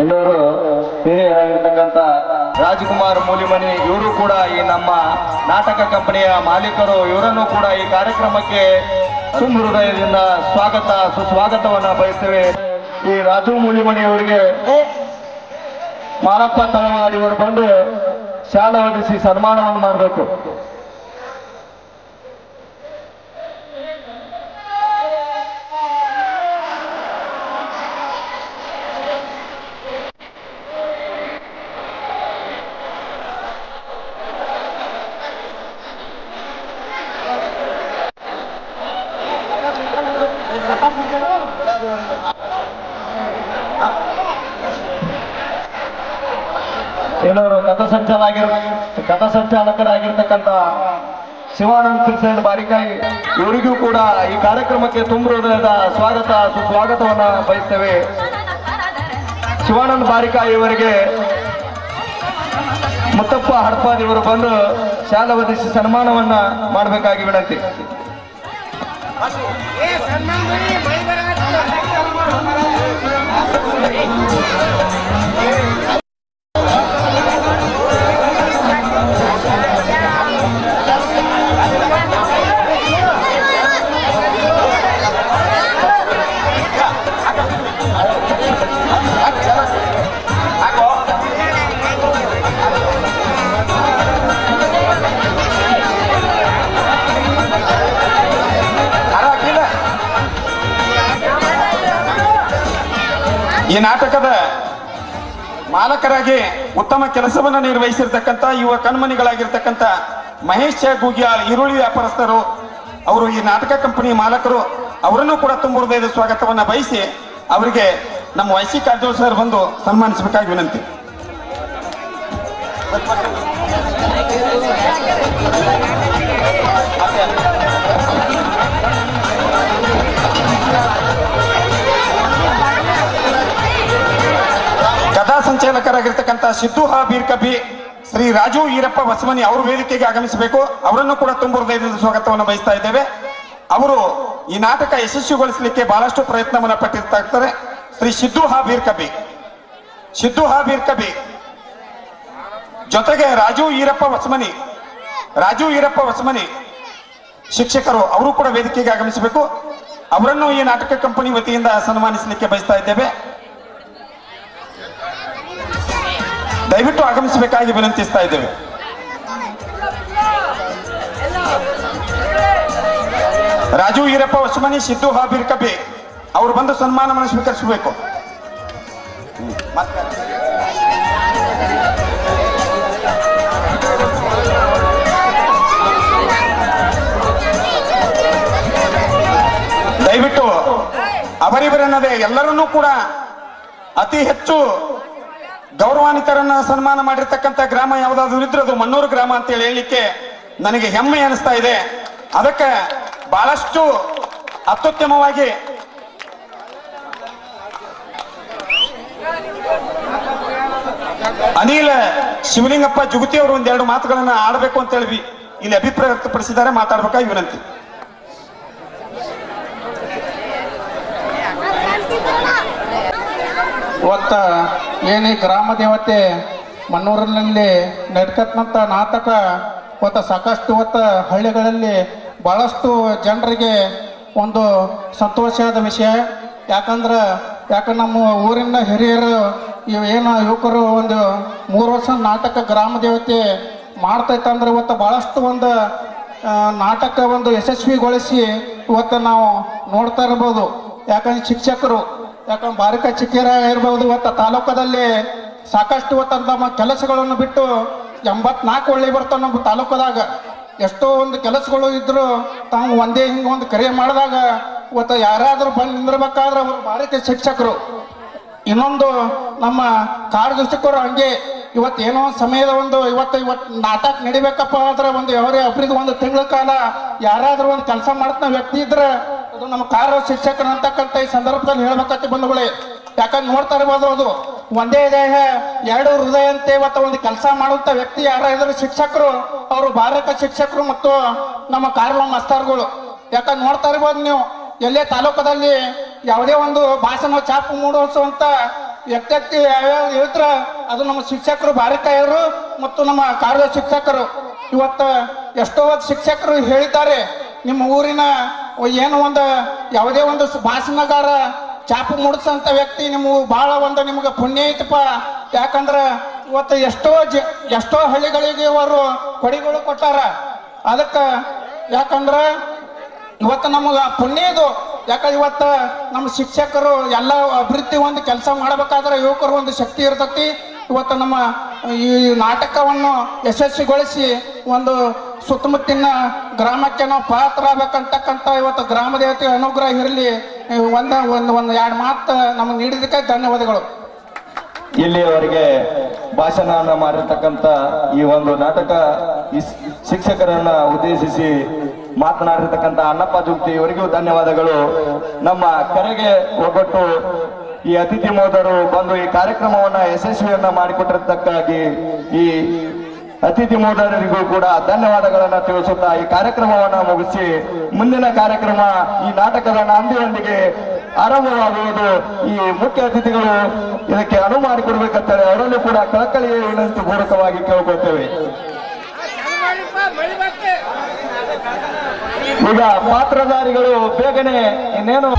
ಇನ್ನೂರು ಹಿರಿಯರಾಗಿರ್ತಕ್ಕಂಥ ರಾಜ್ಕುಮಾರ್ ಮೂಲಿಮನಿ ಇವರು ಕೂಡ ಈ ನಮ್ಮ ನಾಟಕ ಕಂಪನಿಯ ಮಾಲೀಕರು. ಇವರನ್ನು ಕೂಡ ಈ ಕಾರ್ಯಕ್ರಮಕ್ಕೆ ತುಂಬ ಹೃದಯದಿಂದ ಸುಸ್ವಾಗತವನ್ನ ಬಯಸ್ತೇವೆ. ಈ ರಾಜು ಮೂಲಿಮಣಿ ಅವರಿಗೆ ಮಾರಪ್ಪ ತಳವಾಡಿ ಇವರು ಬಂದು ಶಾಲೆ ಹೊದಿಸಿ ಸನ್ಮಾನವನ್ನು ಮಾಡಬೇಕು. ಇನ್ನೋರು ಕಥಾಸಂಚಾಲಕರಾಗಿರ್ತಕ್ಕಂಥ ಶಿವಾನಂದ್ ಕಿರ್ಸೇನ್ ಬಾರಿಕಾಯಿ ಇವರಿಗೂ ಕೂಡ ಈ ಕಾರ್ಯಕ್ರಮಕ್ಕೆ ತುಂಬ ಹೃದಯದ ಸುಸ್ವಾಗತವನ್ನ ಬಯಸ್ತೇವೆ. ಶಿವಾನಂದ್ ಬಾರಿಕಾಯಿ ಇವರಿಗೆ ಮುತ್ತಪ್ಪ ಹಡ್ಪಾದ್ ಇವರು ಬಂದು ಶಾಲೆ ಹೊದಿಸಿ ಸನ್ಮಾನವನ್ನ ಮಾಡಬೇಕಾಗಿ ವಿನಂತಿ. ಈ ನಾಟಕದ ಮಾಲಕರಾಗಿ ಉತ್ತಮ ಕೆಲಸವನ್ನು ನಿರ್ವಹಿಸಿರ್ತಕ್ಕಂಥ ಯುವ ಕಣ್ಮಣಿಗಳಾಗಿರ್ತಕ್ಕಂಥ ಮಹೇಶ್ ಗೂಗ್ಯಾಳ್ ಈರುಳ್ಳಿ ವ್ಯಾಪಾರಸ್ಥರು ಅವರು ಈ ನಾಟಕ ಕಂಪನಿ ಮಾಲಕರು ಅವರನ್ನು ಕೂಡ ತುಂಬ ಹೃದಯದ ಸ್ವಾಗತವನ್ನ ಬಯಸಿ ಅವರಿಗೆ ನಮ್ಮ ವೈಸಿ ಕಾರಜೋಳ ಸರ್ ಬಂದು ಸನ್ಮಾನಿಸಬೇಕಾಗಿ ವಿನಂತಿ. ಕಥಾ ಸಂಚಾಲಕರಾಗಿರ್ತಕ್ಕಂಥ ಸಿದ್ದು ಬೀರ್ ಕಬಿ ಶ್ರೀ ರಾಜು ಈರಪ್ಪ ಹೊಸಮನಿ ಅವರು ವೇದಿಕೆಗೆ ಆಗಮಿಸಬೇಕು. ಅವರನ್ನು ಕೂಡ ತುಂಬ ಹೃದಯದಿಂದ ಸ್ವಾಗತವನ್ನು ಬಯಸ್ತಾ ಇದ್ದೇವೆ. ಅವರು ಈ ನಾಟಕ ಯಶಸ್ವಿಗೊಳಿಸಲಿಕ್ಕೆ ಬಹಳಷ್ಟು ಪ್ರಯತ್ನವನ್ನು ಪಟ್ಟಿರ್ತಾರೆ. ಶ್ರೀ ಸಿದ್ದು ಬೀರ್ ಕಬಿ ಜೊತೆಗೆ ರಾಜು ಈರಪ್ಪ ಹೊಸಮನಿ ಶಿಕ್ಷಕರು ಅವರು ಕೂಡ ವೇದಿಕೆಗೆ ಆಗಮಿಸಬೇಕು. ಅವರನ್ನು ಈ ನಾಟಕ ಕಂಪನಿ ವತಿಯಿಂದ ಸನ್ಮಾನಿಸಲಿಕ್ಕೆ ಬಯಸ್ತಾ ಇದ್ದೇವೆ. ದಯವಿಟ್ಟು ಆಗಮಿಸಬೇಕಾಗಿ ವಿನಂತಿಸ್ತಾ ಇದ್ದೇವೆ. ರಾಜು ಈರಪ್ಪ ಹೊಸಮನಿ, ಸಿದ್ದು ಬೀರ್ ಕಬಿ ಅವರು ಬಂದು ಸನ್ಮಾನವನ್ನು ಸ್ವೀಕರಿಸಬೇಕು. ದಯವಿಟ್ಟು ಅವರಿವರನ್ನದೇ ಎಲ್ಲರನ್ನೂ ಕೂಡ ಅತಿ ಹೆಚ್ಚು ಗೌರವಾನ್ವಿತರನ್ನ ಸನ್ಮಾನ ಮಾಡಿರ್ತಕ್ಕಂಥ ಗ್ರಾಮ ಯಾವುದಾದ್ರೂ ಇದ್ರೆ ಅದು ಮಣ್ಣೂರು ಗ್ರಾಮ ಅಂತ ಹೇಳಲಿಕ್ಕೆ ನನಗೆ ಹೆಮ್ಮೆ ಅನಿಸ್ತಾ ಇದೆ. ಅದಕ್ಕೆ ಬಹಳಷ್ಟು ಅತ್ಯುತ್ತಮವಾಗಿ ಅನಿಲ್ ಶಿವಲಿಂಗಪ್ಪ ಜುಗುತಿ ಅವರು ಒಂದೆರಡು ಮಾತುಗಳನ್ನ ಆಡಬೇಕು ಅಂತ ಹೇಳಿ ಇಲ್ಲಿ ಅಭಿಪ್ರಾಯ ವ್ಯಕ್ತಪಡಿಸಿದ್ದಾರೆ. ಮಾತಾಡ್ಬೇಕಾಗಿ ವಿನಂತಿ. ಇವತ್ತ ಏನೇ ಗ್ರಾಮ ದೇವತೆ ಮನ್ನೂರಿನಲ್ಲಿ ನಡ್ಕತ್ನಂತ ನಾಟಕ ಇವತ್ತು ಸಾಕಷ್ಟು ಇವತ್ತು ಹಳ್ಳಿಗಳಲ್ಲಿ ಬಹಳಷ್ಟು ಜನರಿಗೆ ಒಂದು ಸಂತೋಷದ ವಿಷಯ. ಯಾಕಂದ್ರೆ ನಮ್ಮ ಊರಿನ ಹಿರಿಯರು ಏನು ಯುವಕರು ಒಂದು 3 ವರ್ಷ ನಾಟಕ ಗ್ರಾಮ ದೇವತೆ ಮಾಡ್ತೈತಂದ್ರೆ ಇವತ್ತು ಬಹಳಷ್ಟು ಒಂದು ನಾಟಕ ಒಂದು ಯಶಸ್ವಿಗೊಳಿಸಿ ಇವತ್ತು ನಾವು ನೋಡ್ತಾ ಇರ್ಬೋದು. ಯಾಕಂದ್ರೆ ಶಿಕ್ಷಕರು ಬಾರಿಕ ಚಿಕ್ಕೇರ ಇರ್ಬೋದು, ಇವತ್ತು ತಾಲೂಕದಲ್ಲಿ ಸಾಕಷ್ಟು ಇವತ್ತು ನಮ್ಮ ಕೆಲಸಗಳನ್ನು ಬಿಟ್ಟು 84 ಹಳ್ಳಿ ಬರ್ತಾವೆ ನಮ್ಮ ತಾಲೂಕದಾಗ. ಎಷ್ಟೋ ಒಂದು ಕೆಲಸಗಳು ಇದ್ರು ತಾವು ಒಂದೇ ಹಿಂಗೆ ಒಂದು ಕರೆ ಮಾಡಿದಾಗ ಇವತ್ತು ಯಾರಾದರೂ ಬಂದು ನಿಂದಿರ್ಬೇಕಾದ್ರೆ ಅವರು ಬಾರಿಕ ಶಿಕ್ಷಕರು. ಇನ್ನೊಂದು ನಮ್ಮ ಕಾರ್ಯದರ್ಶಕರು ಹಂಗೆ ಇವತ್ತು ಏನೋ ಸಮಯದ ಇವತ್ತು ನಾಟಕ ನಡಿಬೇಕಪ್ಪ ಅಂದ್ರೆ ಒಂದು ಅವರೇ ಅಬ್ರಿದು ಒಂದು ತಿಂಗಳ ಕಾಲ ಯಾರಾದ್ರೂ ಒಂದು ಕೆಲಸ ಮಾಡ್ತಾ ವ್ಯಕ್ತಿ ಇದ್ರೆ ಅದು ನಮ್ಮ ಕಾರ್ಯ ಶಿಕ್ಷಕರು ಅಂತಕ್ಕಂಥ ಈ ಸಂದರ್ಭದಲ್ಲಿ ಹೇಳ್ಬೇಕಂತ ಬಂಧುಗಳೇ. ಯಾಕಂದ್ರೆ ನೋಡ್ತಾ ಇರ್ಬೋದು, ಅದು ಒಂದೇ ದೇಹ 2 ಹೃದಯ ಅಂತ ಇವತ್ತು ಒಂದು ಕೆಲಸ ಮಾಡುವಂತ ವ್ಯಕ್ತಿ ಯಾರಾದ್ರೂ ಶಿಕ್ಷಕರು, ಅವರು ಬಾಲಕ ಶಿಕ್ಷಕರು ಮತ್ತು ನಮ್ಮ ಕಾರ್ಯ ಮಾಸ್ತರ್ಗಳು. ಯಾಕಂದ್ರೆ ನೋಡ್ತಾ ಇರ್ಬೋದು ನೀವು ಎಲ್ಲೇ ತಾಲೂಕದಲ್ಲಿ ಯಾವುದೇ ಒಂದು ಭಾಷಣ ಚಾಪು ಮೂಡಿಸುವಂತ ವ್ಯಕ್ತಿ ಯಾವ್ಯಾವ ಹೇಳ್ತಾರ ಅದು ನಮ್ಮ ಶಿಕ್ಷಕರು ಬಾರಿಕಾಯರು ಮತ್ತು ನಮ್ಮ ಕಾರ್ಯ ಶಿಕ್ಷಕರು. ಇವತ್ತು ಎಷ್ಟೋ ಶಿಕ್ಷಕರು ಹೇಳಿದ್ದಾರೆ, ನಿಮ್ಮ ಊರಿನ ಏನು ಒಂದು ಯಾವುದೇ ಒಂದು ಭಾಷಣಗಾರ ಚಾಪು ಮೂಡಿಸಂತ ವ್ಯಕ್ತಿ ನಿಮ್ಮ ಬಹಳ ಒಂದು ನಿಮ್ಗೆ ಪುಣ್ಯ ಐತಪ್ಪ. ಯಾಕಂದ್ರೆ ಇವತ್ತು ಎಷ್ಟೋ ಹಳ್ಳಿಗಳಿಗೆ ಅವರು ಕೊಡಿಗಳು ಕೊಟ್ಟಾರ. ಅದಕ್ಕೆ ಯಾಕಂದ್ರೆ ಇವತ್ತು ನಮಗೆ ಪುಣ್ಯ ಇದು. ಯಾಕಂದ್ರೆ ಇವತ್ತು ನಮ್ಮ ಶಿಕ್ಷಕರು ಎಲ್ಲ ಅಭಿವೃದ್ಧಿ ಒಂದು ಕೆಲಸ ಮಾಡಬೇಕಾದ್ರೆ ಯುವಕರು ಒಂದು ಶಕ್ತಿ ಇರ್ತತಿ. ಇವತ್ತು ನಮ್ಮ ಈ ನಾಟಕವನ್ನು ಯಶಸ್ವಿಗೊಳಿಸಿ ಒಂದು ಸುತ್ತಮುತ್ತಿನ ಗ್ರಾಮಕ್ಕೆ ನಾವು ಪಾತ್ರರಾಗಬೇಕಂತಕ್ಕಂಥ ಇವತ್ತು ಗ್ರಾಮ ದೇವತೆ ಅನುಗ್ರಹ ಇರಲಿ. ಒಂದು 2 ಮಾತು ನಮಗೆ ನೀಡಿದಕ್ಕೆ ಧನ್ಯವಾದಗಳು. ಇಲ್ಲಿಯವರೆಗೆ ಭಾಷಣವನ್ನು ಮಾಡಿರ್ತಕ್ಕಂಥ ಈ ಒಂದು ನಾಟಕ ಶಿಕ್ಷಕರನ್ನ ಉದ್ದೇಶಿಸಿ ಮಾತನಾಡಿರ್ತಕ್ಕಂಥ ಅಣ್ಣಪ್ಪ ಜುಗ್ತಿ ಇವರಿಗೂ ಧನ್ಯವಾದಗಳು. ನಮ್ಮ ಕರೆಗೆ ಒಗ್ಗಟ್ಟು ಈ ಅತಿಥಿ ಮೋದರು ಬಂದು ಈ ಕಾರ್ಯಕ್ರಮವನ್ನ ಯಶಸ್ವಿಯನ್ನ ಮಾಡಿಕೊಟ್ಟಿರ್ತಕ್ಕಾಗಿ ಈ ಅತಿಥಿ ಮೋದರಿಗೂ ಕೂಡ ಧನ್ಯವಾದಗಳನ್ನ ತಿಳಿಸುತ್ತಾ ಈ ಕಾರ್ಯಕ್ರಮವನ್ನ ಮುಗಿಸಿ ಮುಂದಿನ ಕಾರ್ಯಕ್ರಮ ಈ ನಾಟಕದ ನಾಂದಿಯೊಂದಿಗೆ ಆರಂಭವಾಗುವುದು. ಈ ಮುಖ್ಯ ಅತಿಥಿಗಳು ಇದಕ್ಕೆ ಅನುವು ಮಾಡಿಕೊಡ್ಬೇಕಂತೇಳಿ ಅವರಲ್ಲೂ ಕೂಡ ಕಳಕಳಿಯ ವಿನಂತಿ ಪೂರ್ವಕವಾಗಿ ಕೇಳ್ಕೊಳ್ತೇವೆ. ಈಗ ಪಾತ್ರಧಾರಿಗಳು ಬೇಗನೆ ಇನ್ನೇನು